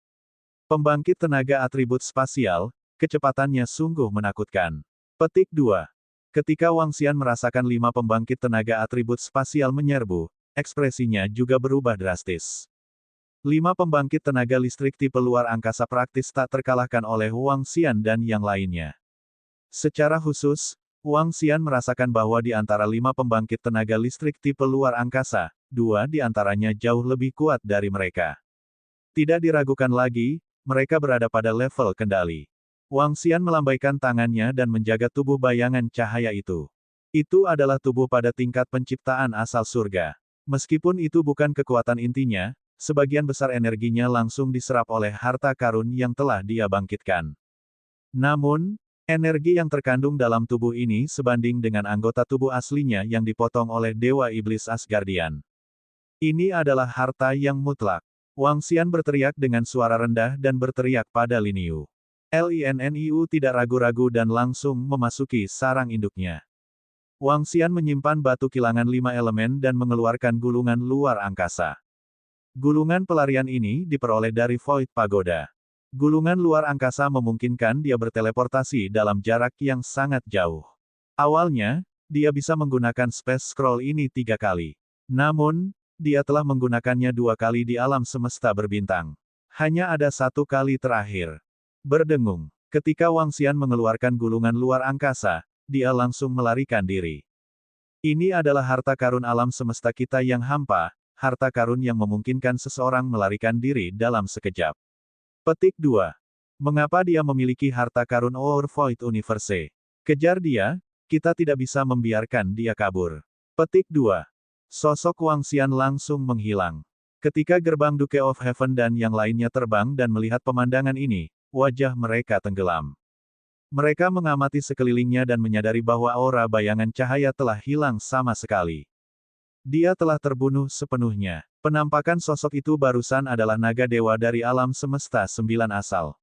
Speaker 1: Pembangkit tenaga atribut spasial, kecepatannya sungguh menakutkan. Petik 2. Ketika Wang Xian merasakan 5 pembangkit tenaga atribut spasial menyerbu, ekspresinya juga berubah drastis. 5 pembangkit tenaga listrik tipe luar angkasa praktis tak terkalahkan oleh Wang Xian dan yang lainnya. Secara khusus, Wang Xian merasakan bahwa di antara 5 pembangkit tenaga listrik tipe luar angkasa, 2 di antaranya jauh lebih kuat dari mereka. Tidak diragukan lagi, mereka berada pada level kendali. Wang Xian melambaikan tangannya dan menjaga tubuh bayangan cahaya itu. Itu adalah tubuh pada tingkat penciptaan asal surga. Meskipun itu bukan kekuatan intinya, sebagian besar energinya langsung diserap oleh harta karun yang telah dia bangkitkan. Namun, energi yang terkandung dalam tubuh ini sebanding dengan anggota tubuh aslinya yang dipotong oleh Dewa Iblis Asgardian. Ini adalah harta yang mutlak. Wang Xian berteriak dengan suara rendah dan berteriak pada Lin Yu. LINNIU tidak ragu-ragu dan langsung memasuki sarang induknya. Wang Xian menyimpan batu kilangan 5 elemen dan mengeluarkan gulungan luar angkasa. Gulungan pelarian ini diperoleh dari Void Pagoda. Gulungan luar angkasa memungkinkan dia berteleportasi dalam jarak yang sangat jauh. Awalnya, dia bisa menggunakan Space Scroll ini 3 kali. Namun, dia telah menggunakannya 2 kali di alam semesta berbintang. Hanya ada 1 kali terakhir. Berdengung. Ketika Wang Xian mengeluarkan gulungan luar angkasa, dia langsung melarikan diri. Ini adalah harta karun alam semesta kita yang hampa, harta karun yang memungkinkan seseorang melarikan diri dalam sekejap. Petik 2. Mengapa dia memiliki harta karun Our Void Universe? Kejar dia, kita tidak bisa membiarkan dia kabur. Petik 2. Sosok Wang Xian langsung menghilang. Ketika gerbang Duke of Heaven dan yang lainnya terbang dan melihat pemandangan ini, wajah mereka tenggelam. Mereka mengamati sekelilingnya dan menyadari bahwa aura bayangan cahaya telah hilang sama sekali. Dia telah terbunuh sepenuhnya. Penampakan sosok itu barusan adalah naga dewa dari alam semesta 9 asal.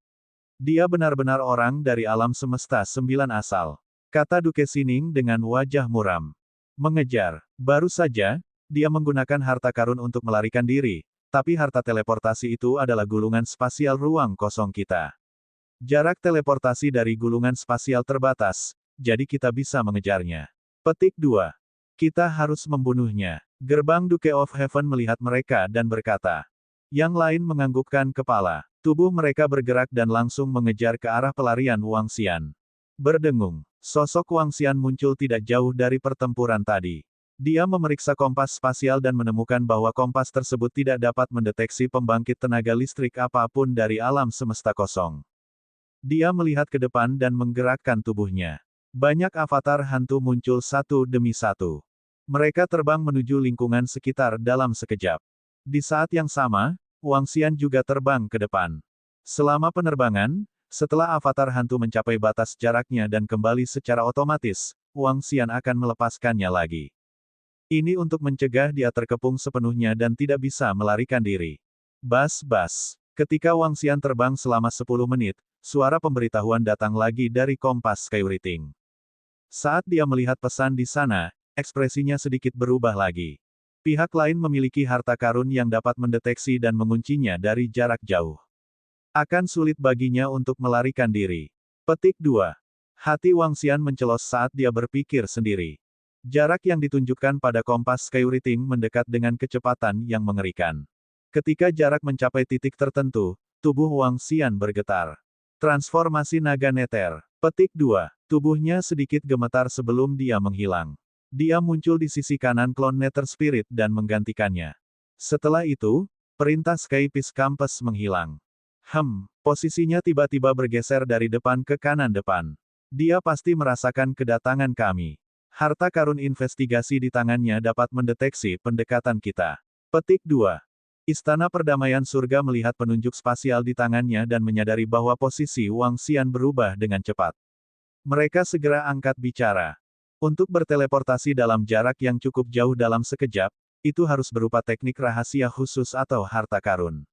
Speaker 1: Dia benar-benar orang dari alam semesta 9 asal. Kata Duke Sining dengan wajah muram. Mengejar. Baru saja, dia menggunakan harta karun untuk melarikan diri, tapi harta teleportasi itu adalah gulungan spasial ruang kosong kita. Jarak teleportasi dari gulungan spasial terbatas, jadi kita bisa mengejarnya. Petik 2. Kita harus membunuhnya. Gerbang Duke of Heaven melihat mereka dan berkata. Yang lain menganggukkan kepala. Tubuh mereka bergerak dan langsung mengejar ke arah pelarian Wang Xian. Berdengung. Sosok Wang Xian muncul tidak jauh dari pertempuran tadi. Dia memeriksa kompas spasial dan menemukan bahwa kompas tersebut tidak dapat mendeteksi pembangkit tenaga listrik apapun dari alam semesta kosong. Dia melihat ke depan dan menggerakkan tubuhnya. Banyak avatar hantu muncul satu demi satu. Mereka terbang menuju lingkungan sekitar dalam sekejap. Di saat yang sama, Wang Xian juga terbang ke depan. Selama penerbangan, setelah avatar hantu mencapai batas jaraknya dan kembali secara otomatis, Wang Xian akan melepaskannya lagi. Ini untuk mencegah dia terkepung sepenuhnya dan tidak bisa melarikan diri. Bas-bas. Ketika Wang Xian terbang selama 10 menit, suara pemberitahuan datang lagi dari kompas Skyrating. Saat dia melihat pesan di sana, ekspresinya sedikit berubah lagi. Pihak lain memiliki harta karun yang dapat mendeteksi dan menguncinya dari jarak jauh. Akan sulit baginya untuk melarikan diri. Petik 2. Hati Wang Xian mencelos saat dia berpikir sendiri. Jarak yang ditunjukkan pada kompas Skyriting mendekat dengan kecepatan yang mengerikan. Ketika jarak mencapai titik tertentu, tubuh Wang Xian bergetar. Transformasi naga neter. Petik 2. Tubuhnya sedikit gemetar sebelum dia menghilang. Dia muncul di sisi kanan klon Nether Spirit dan menggantikannya. Setelah itu, perintah Sky Peace Campus menghilang. Posisinya tiba-tiba bergeser dari depan ke kanan depan. Dia pasti merasakan kedatangan kami. Harta karun investigasi di tangannya dapat mendeteksi pendekatan kita. Petik 2. Istana Perdamaian Surga melihat penunjuk spasial di tangannya dan menyadari bahwa posisi Wang Xian berubah dengan cepat. Mereka segera angkat bicara. Untuk berteleportasi dalam jarak yang cukup jauh dalam sekejap, itu harus berupa teknik rahasia khusus atau harta karun.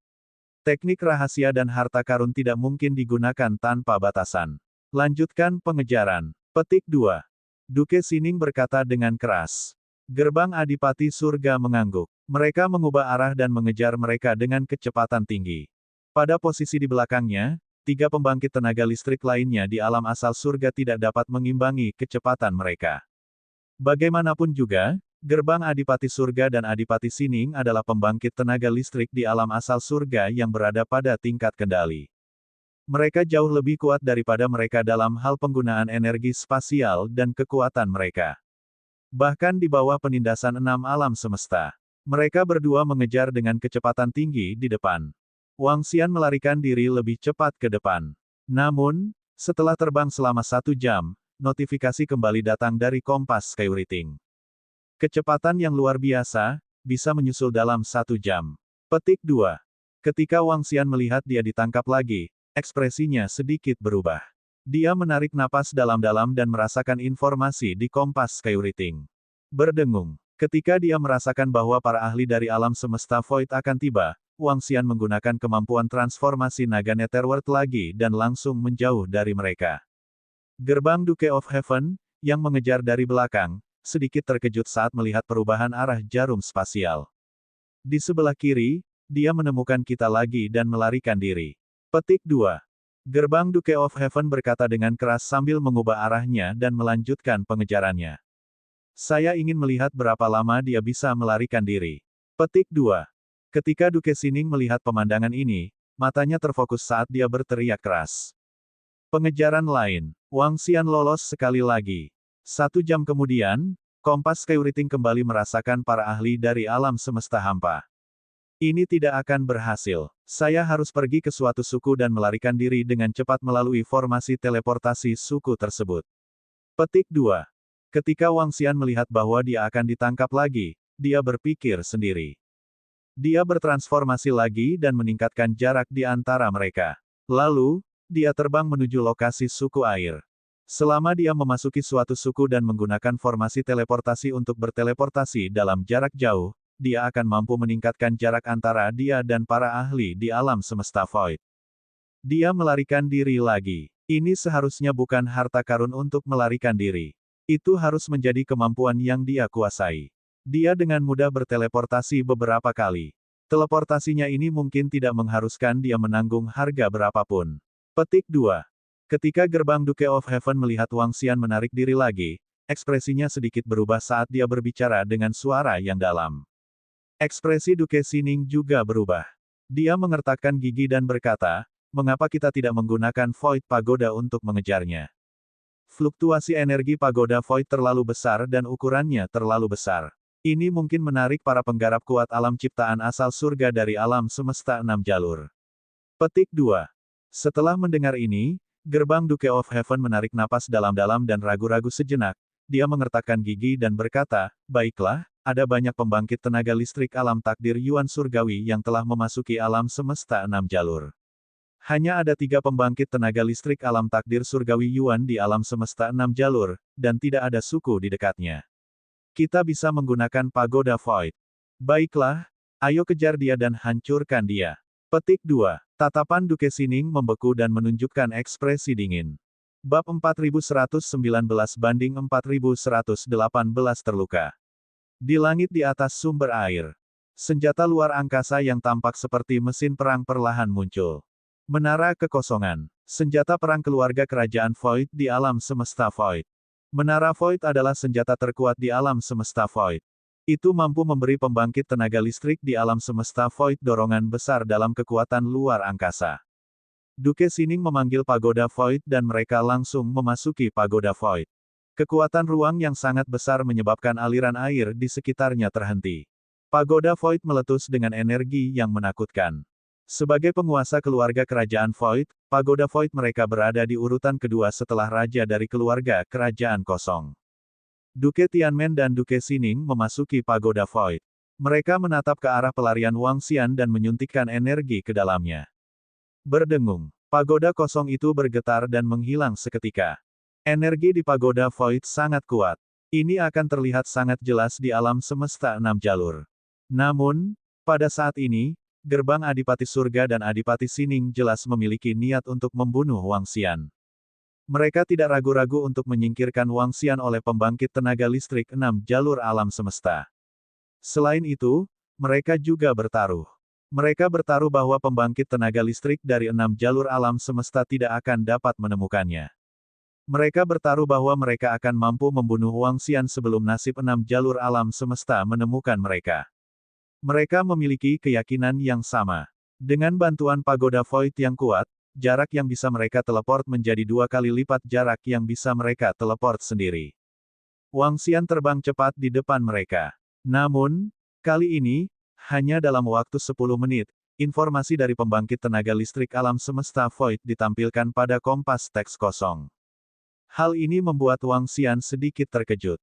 Speaker 1: Teknik rahasia dan harta karun tidak mungkin digunakan tanpa batasan. Lanjutkan pengejaran. Petik 2. Duke Sining berkata dengan keras. Gerbang Adipati Surga mengangguk. Mereka mengubah arah dan mengejar mereka dengan kecepatan tinggi. Pada posisi di belakangnya, 3 pembangkit tenaga listrik lainnya di alam asal surga tidak dapat mengimbangi kecepatan mereka. Bagaimanapun juga, gerbang Adipati Surga dan Adipati Sining adalah pembangkit tenaga listrik di alam asal surga yang berada pada tingkat kendali. Mereka jauh lebih kuat daripada mereka dalam hal penggunaan energi spasial dan kekuatan mereka. Bahkan di bawah penindasan 6 alam semesta. Mereka berdua mengejar dengan kecepatan tinggi di depan. Wang Xian melarikan diri lebih cepat ke depan. Namun, setelah terbang selama 1 jam, notifikasi kembali datang dari kompas Skyriting. Kecepatan yang luar biasa, bisa menyusul dalam 1 jam. Petik 2. Ketika Wang Xian melihat dia ditangkap lagi, ekspresinya sedikit berubah. Dia menarik napas dalam-dalam dan merasakan informasi di kompas Skyriting. Berdengung. Ketika dia merasakan bahwa para ahli dari alam semesta Void akan tiba, Wang Xian menggunakan kemampuan transformasi naga Netherworld lagi dan langsung menjauh dari mereka. Gerbang Duke of Heaven, yang mengejar dari belakang, sedikit terkejut saat melihat perubahan arah jarum spasial. Di sebelah kiri, dia menemukan kita lagi dan melarikan diri. Petik 2. Gerbang Duke of Heaven berkata dengan keras sambil mengubah arahnya dan melanjutkan pengejarannya. Saya ingin melihat berapa lama dia bisa melarikan diri. Petik 2. Ketika Duke Sining melihat pemandangan ini, matanya terfokus saat dia berteriak keras. Pengejaran lain. Wang Xian lolos sekali lagi. 1 jam kemudian, kompas Skyriting kembali merasakan para ahli dari alam semesta hampa. Ini tidak akan berhasil. Saya harus pergi ke suatu suku dan melarikan diri dengan cepat melalui formasi teleportasi suku tersebut. Petik 2. Ketika Wang Xian melihat bahwa dia akan ditangkap lagi, dia berpikir sendiri. Dia bertransformasi lagi dan meningkatkan jarak di antara mereka. Lalu, dia terbang menuju lokasi suku air. Selama dia memasuki suatu suku dan menggunakan formasi teleportasi untuk berteleportasi dalam jarak jauh, dia akan mampu meningkatkan jarak antara dia dan para ahli di alam semesta Void. Dia melarikan diri lagi. Ini seharusnya bukan harta karun untuk melarikan diri. Itu harus menjadi kemampuan yang dia kuasai. Dia dengan mudah berteleportasi beberapa kali. Teleportasinya ini mungkin tidak mengharuskan dia menanggung harga berapapun. Petik 2. Ketika gerbang Duke of Heaven melihat Wang Xian menarik diri lagi, ekspresinya sedikit berubah saat dia berbicara dengan suara yang dalam. Ekspresi Duke Sining juga berubah. Dia mengertakkan gigi dan berkata, mengapa kita tidak menggunakan Void Pagoda untuk mengejarnya? Fluktuasi energi Pagoda Void terlalu besar dan ukurannya terlalu besar. Ini mungkin menarik para penggarap kuat alam ciptaan asal surga dari alam semesta 6 jalur. Petik 2. Setelah mendengar ini, gerbang Duke of Heaven menarik napas dalam-dalam dan ragu-ragu sejenak. Dia mengertakkan gigi dan berkata, baiklah, ada banyak pembangkit tenaga listrik alam takdir Yuan Surgawi yang telah memasuki alam semesta 6 jalur. Hanya ada 3 pembangkit tenaga listrik alam takdir surgawi Yuan di alam semesta 6 jalur, dan tidak ada suku di dekatnya. Kita bisa menggunakan Pagoda Void. Baiklah, ayo kejar dia dan hancurkan dia. Petik 2. Tatapan Duke Sining membeku dan menunjukkan ekspresi dingin. Bab 4119 banding 4118 terluka. Di langit di atas sumber air, senjata luar angkasa yang tampak seperti mesin perang perlahan muncul. Menara kekosongan, senjata perang keluarga kerajaan Void di alam semesta Void. Menara Void adalah senjata terkuat di alam semesta Void. Itu mampu memberi pembangkit tenaga listrik di alam semesta Void dorongan besar dalam kekuatan luar angkasa. Duke Shining memanggil pagoda Void dan mereka langsung memasuki pagoda Void. Kekuatan ruang yang sangat besar menyebabkan aliran air di sekitarnya terhenti. Pagoda Void meletus dengan energi yang menakutkan. Sebagai penguasa keluarga kerajaan Void, pagoda Void mereka berada di urutan kedua setelah raja dari keluarga kerajaan kosong. Duke Tianmen dan Duke Shining memasuki pagoda Void. Mereka menatap ke arah pelarian Wang Xian dan menyuntikkan energi ke dalamnya. Berdengung, pagoda kosong itu bergetar dan menghilang seketika. Energi di pagoda Void sangat kuat. Ini akan terlihat sangat jelas di alam semesta 6 jalur. Namun, pada saat ini, gerbang Adipati Surga dan Adipati Shining jelas memiliki niat untuk membunuh Wang Xian. Mereka tidak ragu-ragu untuk menyingkirkan Wang Xian oleh pembangkit tenaga listrik 6 jalur alam semesta. Selain itu, mereka juga bertaruh. Mereka bertaruh bahwa pembangkit tenaga listrik dari 6 jalur alam semesta tidak akan dapat menemukannya. Mereka bertaruh bahwa mereka akan mampu membunuh Wang Xian sebelum nasib 6 jalur alam semesta menemukan mereka. Mereka memiliki keyakinan yang sama. Dengan bantuan pagoda Void yang kuat, jarak yang bisa mereka teleport menjadi 2 kali lipat jarak yang bisa mereka teleport sendiri. Wang Xian terbang cepat di depan mereka. Namun, kali ini, hanya dalam waktu 10 menit, informasi dari pembangkit tenaga listrik alam semesta Void ditampilkan pada kompas teks kosong. Hal ini membuat Wang Xian sedikit terkejut.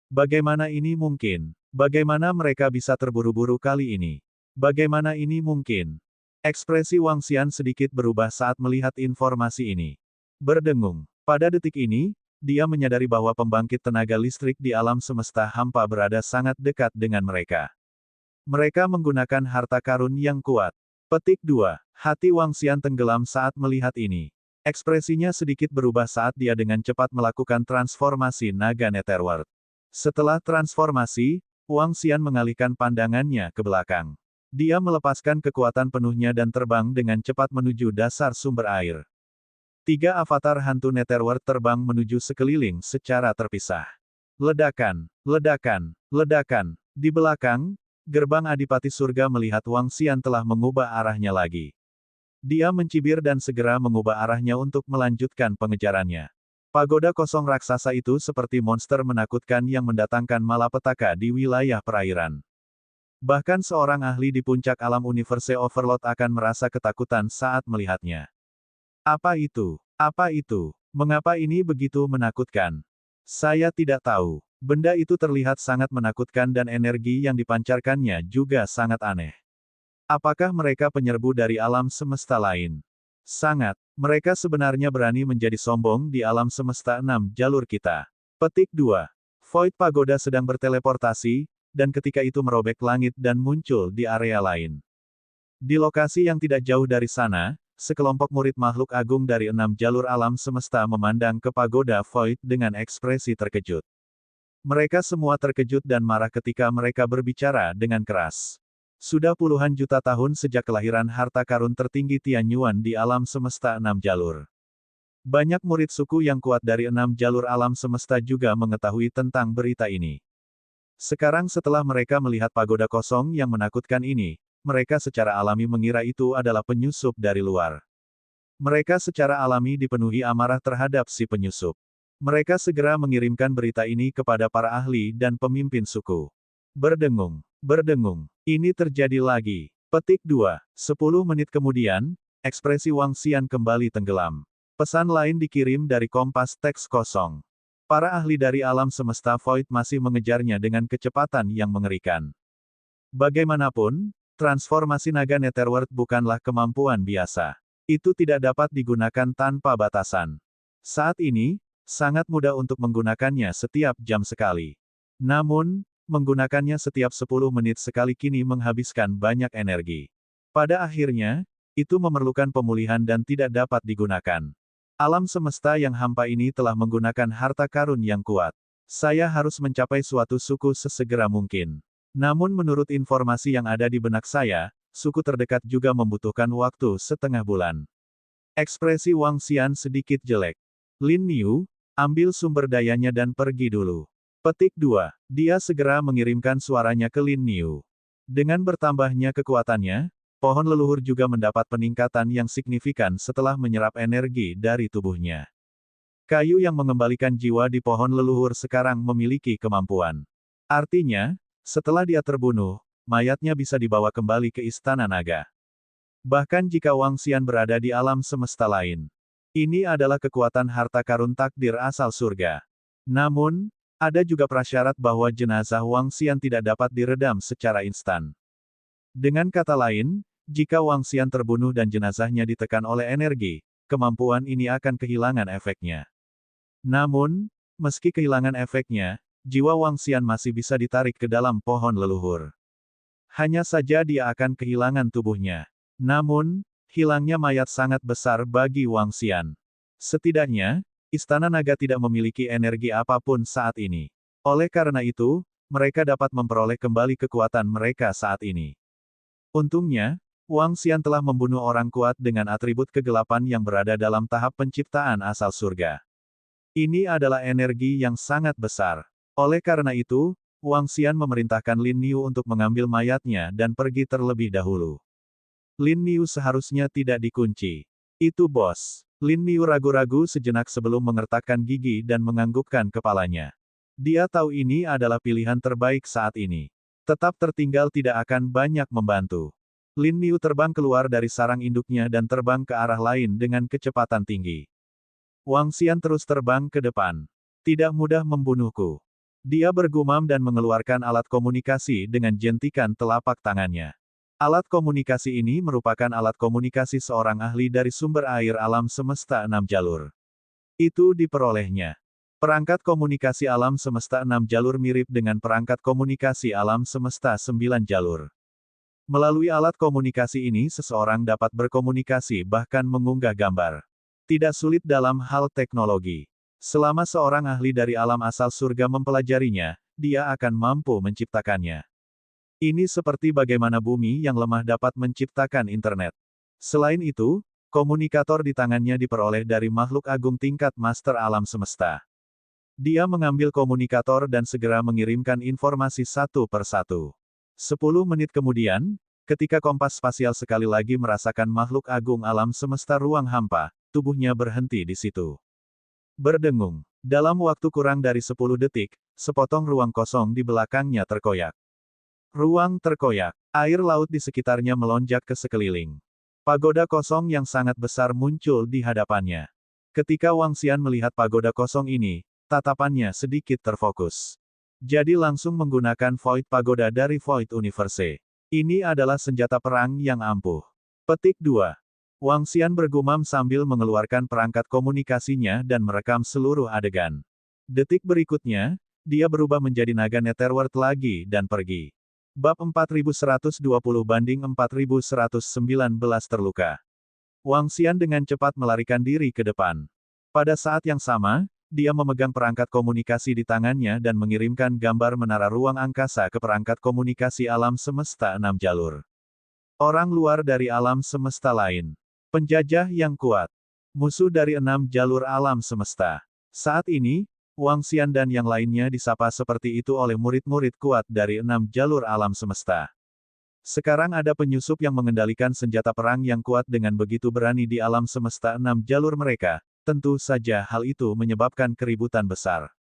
Speaker 1: Bagaimana ini mungkin? Bagaimana mereka bisa terburu-buru kali ini? Bagaimana ini mungkin? Ekspresi Wang Xian sedikit berubah saat melihat informasi ini. Berdengung. Pada detik ini, dia menyadari bahwa pembangkit tenaga listrik di alam semesta hampa berada sangat dekat dengan mereka. Mereka menggunakan harta karun yang kuat. Petik 2. Hati Wang Xian tenggelam saat melihat ini. Ekspresinya sedikit berubah saat dia dengan cepat melakukan transformasi naga Netherworld. Setelah transformasi, Wang Xian mengalihkan pandangannya ke belakang. Dia melepaskan kekuatan penuhnya dan terbang dengan cepat menuju dasar sumber air. 3 avatar hantu Netherworld terbang menuju sekeliling secara terpisah. Ledakan, ledakan, ledakan. Di belakang, gerbang Adipati Surga melihat Wang Xian telah mengubah arahnya lagi. Dia mencibir dan segera mengubah arahnya untuk melanjutkan pengejarannya. Pagoda kosong raksasa itu seperti monster menakutkan yang mendatangkan malapetaka di wilayah perairan. Bahkan seorang ahli di puncak alam Universe Overload akan merasa ketakutan saat melihatnya. Apa itu? Apa itu? Mengapa ini begitu menakutkan? Saya tidak tahu. Benda itu terlihat sangat menakutkan dan energi yang dipancarkannya juga sangat aneh. Apakah mereka penyerbu dari alam semesta lain? Sangat. Mereka sebenarnya berani menjadi sombong di alam semesta 6 jalur kita. Petik 2. Void Pagoda sedang berteleportasi, dan ketika itu merobek langit dan muncul di area lain. Di lokasi yang tidak jauh dari sana, sekelompok murid makhluk agung dari 6 jalur alam semesta memandang ke Pagoda Void dengan ekspresi terkejut. Mereka semua terkejut dan marah ketika mereka berbicara dengan keras. Sudah puluhan juta tahun sejak kelahiran harta karun tertinggi Tianyuan di alam semesta 6 jalur. Banyak murid suku yang kuat dari 6 jalur alam semesta juga mengetahui tentang berita ini. Sekarang setelah mereka melihat pagoda kosong yang menakutkan ini, mereka secara alami mengira itu adalah penyusup dari luar. Mereka secara alami dipenuhi amarah terhadap si penyusup. Mereka segera mengirimkan berita ini kepada para ahli dan pemimpin suku. Berdengung. Berdengung. Ini terjadi lagi. Petik 2. 10 menit kemudian, ekspresi Wang Xian kembali tenggelam. Pesan lain dikirim dari kompas teks kosong. Para ahli dari alam semesta Void masih mengejarnya dengan kecepatan yang mengerikan. Bagaimanapun, transformasi naga Netherworld bukanlah kemampuan biasa. Itu tidak dapat digunakan tanpa batasan. Saat ini, sangat mudah untuk menggunakannya setiap jam sekali. Namun, menggunakannya setiap 10 menit sekali kini menghabiskan banyak energi. Pada akhirnya, itu memerlukan pemulihan dan tidak dapat digunakan. Alam semesta yang hampa ini telah menggunakan harta karun yang kuat. Saya harus mencapai suatu suku sesegera mungkin. Namun menurut informasi yang ada di benak saya, suku terdekat juga membutuhkan waktu setengah bulan. Ekspresi Wang Xian sedikit jelek. Lin Niu, ambil sumber dayanya dan pergi dulu. Petik 2. Dia segera mengirimkan suaranya ke Lin Niu. Dengan bertambahnya kekuatannya, pohon leluhur juga mendapat peningkatan yang signifikan setelah menyerap energi dari tubuhnya. Kayu yang mengembalikan jiwa di pohon leluhur sekarang memiliki kemampuan. Artinya, setelah dia terbunuh, mayatnya bisa dibawa kembali ke Istana Naga. Bahkan jika Wang Xian berada di alam semesta lain. Ini adalah kekuatan harta karun takdir asal surga. Namun, ada juga prasyarat bahwa jenazah Wang Xian tidak dapat diredam secara instan. Dengan kata lain, jika Wang Xian terbunuh dan jenazahnya ditekan oleh energi, kemampuan ini akan kehilangan efeknya. Namun, meski kehilangan efeknya, jiwa Wang Xian masih bisa ditarik ke dalam pohon leluhur. Hanya saja dia akan kehilangan tubuhnya. Namun, hilangnya mayat sangat besar bagi Wang Xian. Setidaknya, Istana Naga tidak memiliki energi apapun saat ini. Oleh karena itu, mereka dapat memperoleh kembali kekuatan mereka saat ini. Untungnya, Wang Xian telah membunuh orang kuat dengan atribut kegelapan yang berada dalam tahap penciptaan asal surga. Ini adalah energi yang sangat besar. Oleh karena itu, Wang Xian memerintahkan Lin Niu untuk mengambil mayatnya dan pergi terlebih dahulu. Lin Niu seharusnya tidak dikunci. Itu bos. Lin Niu ragu-ragu sejenak sebelum mengertakkan gigi dan menganggukkan kepalanya. Dia tahu ini adalah pilihan terbaik saat ini. Tetap tertinggal tidak akan banyak membantu. Lin Niu terbang keluar dari sarang induknya dan terbang ke arah lain dengan kecepatan tinggi. Wang Xian terus terbang ke depan. Tidak mudah membunuhku. Dia bergumam dan mengeluarkan alat komunikasi dengan jentikan telapak tangannya. Alat komunikasi ini merupakan alat komunikasi seorang ahli dari sumber air alam semesta 6 jalur. Itu diperolehnya. Perangkat komunikasi alam semesta 6 jalur mirip dengan perangkat komunikasi alam semesta 9 jalur. Melalui alat komunikasi ini seseorang dapat berkomunikasi bahkan mengunggah gambar. Tidak sulit dalam hal teknologi. Selama seorang ahli dari alam asal surga mempelajarinya, dia akan mampu menciptakannya. Ini seperti bagaimana bumi yang lemah dapat menciptakan internet. Selain itu, komunikator di tangannya diperoleh dari makhluk agung tingkat master alam semesta. Dia mengambil komunikator dan segera mengirimkan informasi satu per satu. 10 menit kemudian, ketika kompas spasial sekali lagi merasakan makhluk agung alam semesta ruang hampa, tubuhnya berhenti di situ. Berdengung. Dalam waktu kurang dari 10 detik, sepotong ruang kosong di belakangnya terkoyak. Ruang terkoyak. Air laut di sekitarnya melonjak ke sekeliling. Pagoda kosong yang sangat besar muncul di hadapannya. Ketika Wang Xian melihat pagoda kosong ini, tatapannya sedikit terfokus. Jadi langsung menggunakan Void Pagoda dari Void Universe. Ini adalah senjata perang yang ampuh. Petik 2. Wang Xian bergumam sambil mengeluarkan perangkat komunikasinya dan merekam seluruh adegan. Detik berikutnya, dia berubah menjadi naga Netherworld lagi dan pergi. Bab 4120-4119 terluka. Wang Xian dengan cepat melarikan diri ke depan. Pada saat yang sama, dia memegang perangkat komunikasi di tangannya dan mengirimkan gambar menara ruang angkasa ke perangkat komunikasi alam semesta 6 jalur. Orang luar dari alam semesta lain. Penjajah yang kuat. Musuh dari 6 jalur alam semesta. Saat ini, Wang Xian dan yang lainnya disapa seperti itu oleh murid-murid kuat dari 6 jalur alam semesta. Sekarang ada penyusup yang mengendalikan senjata perang yang kuat dengan begitu berani di alam semesta 6 jalur mereka, tentu saja hal itu menyebabkan keributan besar.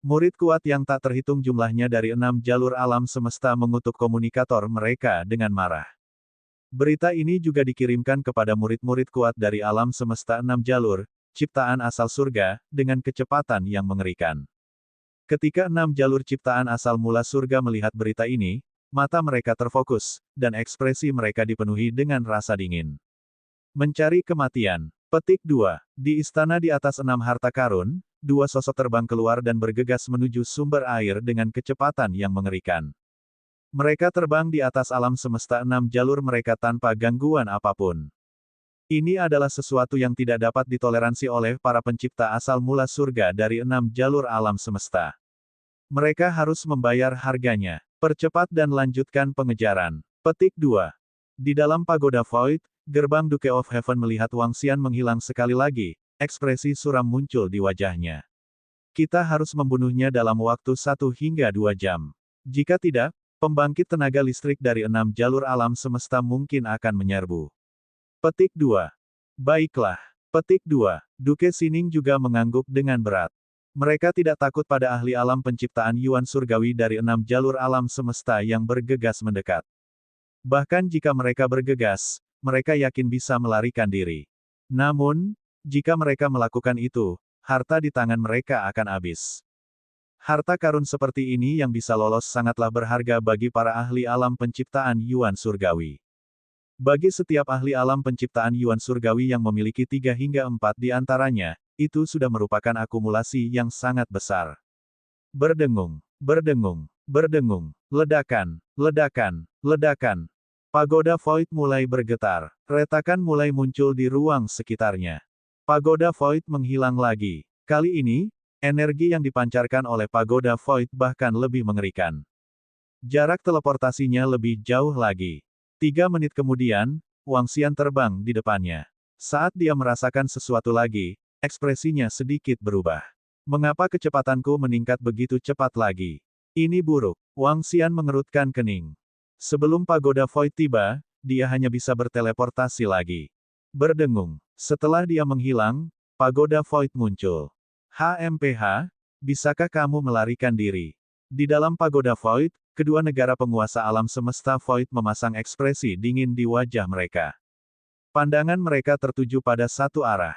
Speaker 1: Murid kuat yang tak terhitung jumlahnya dari 6 jalur alam semesta mengutuk komunikator mereka dengan marah. Berita ini juga dikirimkan kepada murid-murid kuat dari alam semesta 6 jalur, ciptaan asal surga, dengan kecepatan yang mengerikan. Ketika 6 jalur ciptaan asal mula surga melihat berita ini, mata mereka terfokus, dan ekspresi mereka dipenuhi dengan rasa dingin. Mencari kematian. Petik 2. Di istana di atas 6 harta karun, 2 sosok terbang keluar dan bergegas menuju sumber air dengan kecepatan yang mengerikan. Mereka terbang di atas alam semesta 6 jalur mereka tanpa gangguan apapun. Ini adalah sesuatu yang tidak dapat ditoleransi oleh para pencipta asal mula surga dari 6 jalur alam semesta. Mereka harus membayar harganya. Percepat dan lanjutkan pengejaran. Petik 2. Di dalam Pagoda Void, gerbang Duke of Heaven melihat Wang Xian menghilang sekali lagi, ekspresi suram muncul di wajahnya. Kita harus membunuhnya dalam waktu 1 hingga 2 jam. Jika tidak, pembangkit tenaga listrik dari 6 jalur alam semesta mungkin akan menyerbu. Petik 2. Baiklah. Petik 2. Duke Sining juga mengangguk dengan berat. Mereka tidak takut pada ahli alam penciptaan Yuan Surgawi dari 6 jalur alam semesta yang bergegas mendekat. Bahkan jika mereka bergegas, mereka yakin bisa melarikan diri. Namun, jika mereka melakukan itu, harta di tangan mereka akan habis. Harta karun seperti ini yang bisa lolos sangatlah berharga bagi para ahli alam penciptaan Yuan Surgawi. Bagi setiap ahli alam penciptaan Yuan Surgawi yang memiliki 3 hingga 4 di antaranya, itu sudah merupakan akumulasi yang sangat besar. Berdengung, berdengung, berdengung, ledakan, ledakan, ledakan. Pagoda Void mulai bergetar, retakan mulai muncul di ruang sekitarnya. Pagoda Void menghilang lagi. Kali ini, energi yang dipancarkan oleh Pagoda Void bahkan lebih mengerikan. Jarak teleportasinya lebih jauh lagi. 3 menit kemudian, Wang Xian terbang di depannya. Saat dia merasakan sesuatu lagi, ekspresinya sedikit berubah. Mengapa kecepatanku meningkat begitu cepat lagi? Ini buruk. Wang Xian mengerutkan kening. Sebelum Pagoda Void tiba, dia hanya bisa berteleportasi lagi. Berdengung. Setelah dia menghilang, Pagoda Void muncul. HMPH, bisakah kamu melarikan diri? Di dalam Pagoda Void, kedua negara penguasa alam semesta Void memasang ekspresi dingin di wajah mereka. Pandangan mereka tertuju pada satu arah.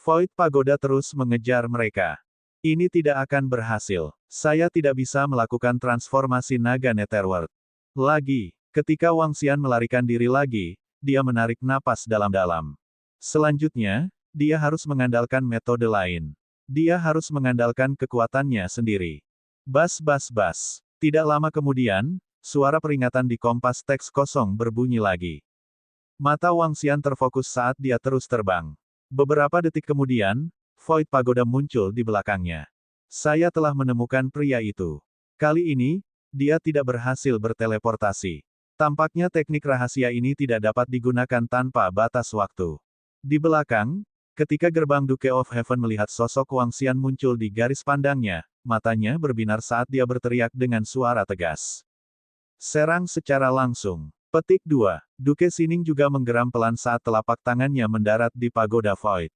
Speaker 1: Void Pagoda terus mengejar mereka. Ini tidak akan berhasil. Saya tidak bisa melakukan transformasi naga Netherworld. Lagi, ketika Wang Xian melarikan diri lagi, dia menarik napas dalam-dalam. Selanjutnya, dia harus mengandalkan metode lain. Dia harus mengandalkan kekuatannya sendiri. Bas bas bas. Tidak lama kemudian, suara peringatan di kompas teks kosong berbunyi lagi. Mata Wang Xian terfokus saat dia terus terbang. Beberapa detik kemudian, Void Pagoda muncul di belakangnya. Saya telah menemukan pria itu. Kali ini, dia tidak berhasil berteleportasi. Tampaknya teknik rahasia ini tidak dapat digunakan tanpa batas waktu. Di belakang, ketika gerbang Duke of Heaven melihat sosok Wang Xian muncul di garis pandangnya, matanya berbinar saat dia berteriak dengan suara tegas. Serang secara langsung. Petik 2. Duke Sining juga menggeram pelan saat telapak tangannya mendarat di Pagoda Void.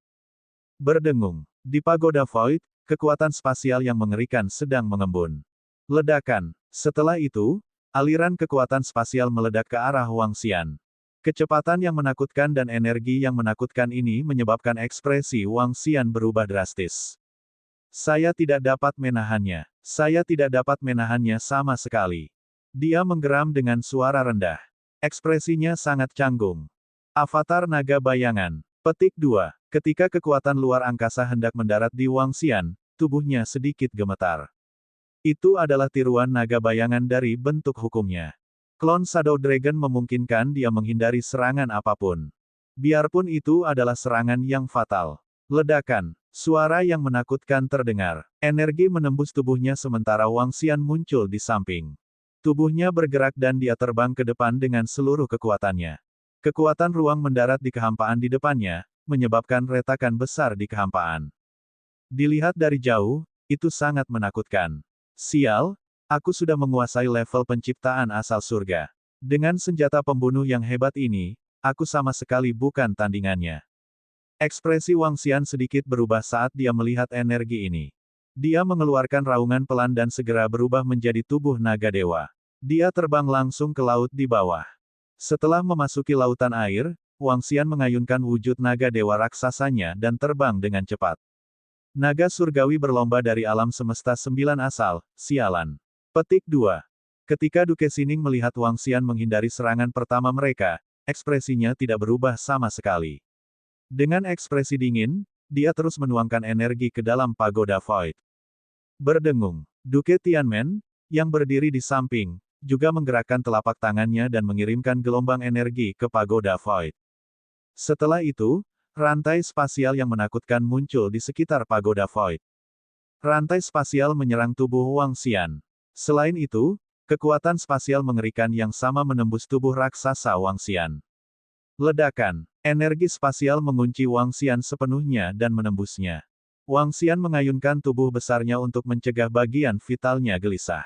Speaker 1: Berdengung. Di Pagoda Void, kekuatan spasial yang mengerikan sedang mengembun. Ledakan. Setelah itu, aliran kekuatan spasial meledak ke arah Wang Xian. Kecepatan yang menakutkan dan energi yang menakutkan ini menyebabkan ekspresi Wang Xian berubah drastis. Saya tidak dapat menahannya. Saya tidak dapat menahannya sama sekali. Dia menggeram dengan suara rendah. Ekspresinya sangat canggung. Avatar Naga Bayangan. Petik 2. Ketika kekuatan luar angkasa hendak mendarat di Wang Xian, tubuhnya sedikit gemetar. Itu adalah tiruan naga bayangan dari bentuk hukumnya. Klon Shadow Dragon memungkinkan dia menghindari serangan apapun. Biarpun itu adalah serangan yang fatal. Ledakan. Suara yang menakutkan terdengar. Energi menembus tubuhnya sementara Wang Xian muncul di samping. Tubuhnya bergerak dan dia terbang ke depan dengan seluruh kekuatannya. Kekuatan ruang mendarat di kehampaan di depannya, menyebabkan retakan besar di kehampaan. Dilihat dari jauh, itu sangat menakutkan. Sial, aku sudah menguasai level penciptaan asal surga. Dengan senjata pembunuh yang hebat ini, aku sama sekali bukan tandingannya. Ekspresi Wang Xian sedikit berubah saat dia melihat energi ini. Dia mengeluarkan raungan pelan dan segera berubah menjadi tubuh naga dewa. Dia terbang langsung ke laut di bawah. Setelah memasuki lautan air, Wang Xian mengayunkan wujud naga dewa raksasanya dan terbang dengan cepat. Naga surgawi berlomba dari alam semesta 9 asal, sialan. Petik 2. Ketika Duke Sining melihat Wang Xian menghindari serangan pertama mereka, ekspresinya tidak berubah sama sekali. Dengan ekspresi dingin, dia terus menuangkan energi ke dalam Pagoda Void. Berdengung. Duke Tianmen, yang berdiri di samping, juga menggerakkan telapak tangannya dan mengirimkan gelombang energi ke Pagoda Void. Setelah itu, rantai spasial yang menakutkan muncul di sekitar Pagoda Void. Rantai spasial menyerang tubuh Wang Xian. Selain itu, kekuatan spasial mengerikan yang sama menembus tubuh raksasa Wang Xian. Ledakan. Energi spasial mengunci Wang Xian sepenuhnya dan menembusnya. Wang Xian mengayunkan tubuh besarnya untuk mencegah bagian vitalnya gelisah.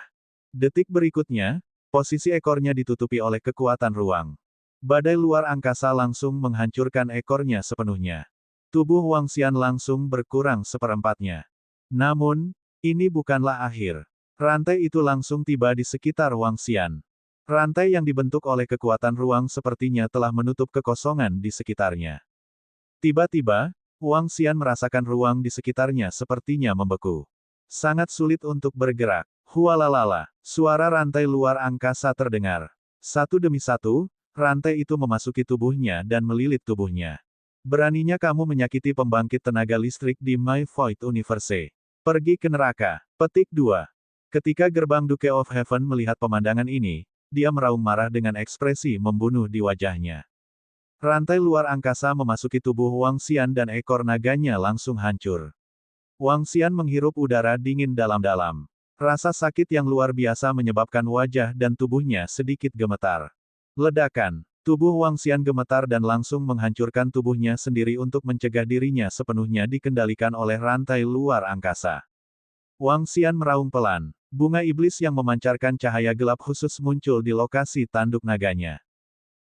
Speaker 1: Detik berikutnya, posisi ekornya ditutupi oleh kekuatan ruang. Badai luar angkasa langsung menghancurkan ekornya sepenuhnya. Tubuh Wang Xian langsung berkurang seperempatnya. Namun, ini bukanlah akhir. Rantai itu langsung tiba di sekitar Wang Xian. Rantai yang dibentuk oleh kekuatan ruang sepertinya telah menutup kekosongan di sekitarnya. Tiba-tiba, Wang Xian merasakan ruang di sekitarnya sepertinya membeku. Sangat sulit untuk bergerak. Hualalala, suara rantai luar angkasa terdengar. Satu demi satu, rantai itu memasuki tubuhnya dan melilit tubuhnya. Beraninya kamu menyakiti pembangkit tenaga listrik di My Void Universe. Pergi ke neraka. Petik 2. Ketika gerbang Duke of Heaven melihat pemandangan ini, dia meraung marah dengan ekspresi membunuh di wajahnya. Rantai luar angkasa memasuki tubuh Wang Xian dan ekor naganya langsung hancur. Wang Xian menghirup udara dingin dalam-dalam. Rasa sakit yang luar biasa menyebabkan wajah dan tubuhnya sedikit gemetar. Ledakan. Tubuh Wang Xian gemetar dan langsung menghancurkan tubuhnya sendiri untuk mencegah dirinya sepenuhnya dikendalikan oleh rantai luar angkasa. Wang Xian meraung pelan. Bunga iblis yang memancarkan cahaya gelap khusus muncul di lokasi tanduk naganya.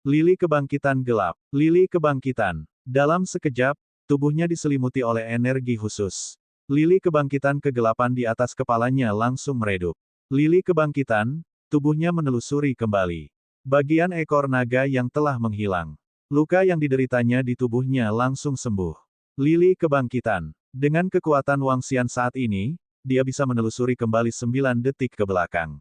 Speaker 1: Lili kebangkitan gelap. Lili kebangkitan. Dalam sekejap, tubuhnya diselimuti oleh energi khusus. Lili kebangkitan kegelapan di atas kepalanya langsung meredup. Lili kebangkitan, tubuhnya menelusuri kembali. Bagian ekor naga yang telah menghilang. Luka yang dideritanya di tubuhnya langsung sembuh. Lili kebangkitan. Dengan kekuatan Wang Xian saat ini, dia bisa menelusuri kembali 9 detik ke belakang.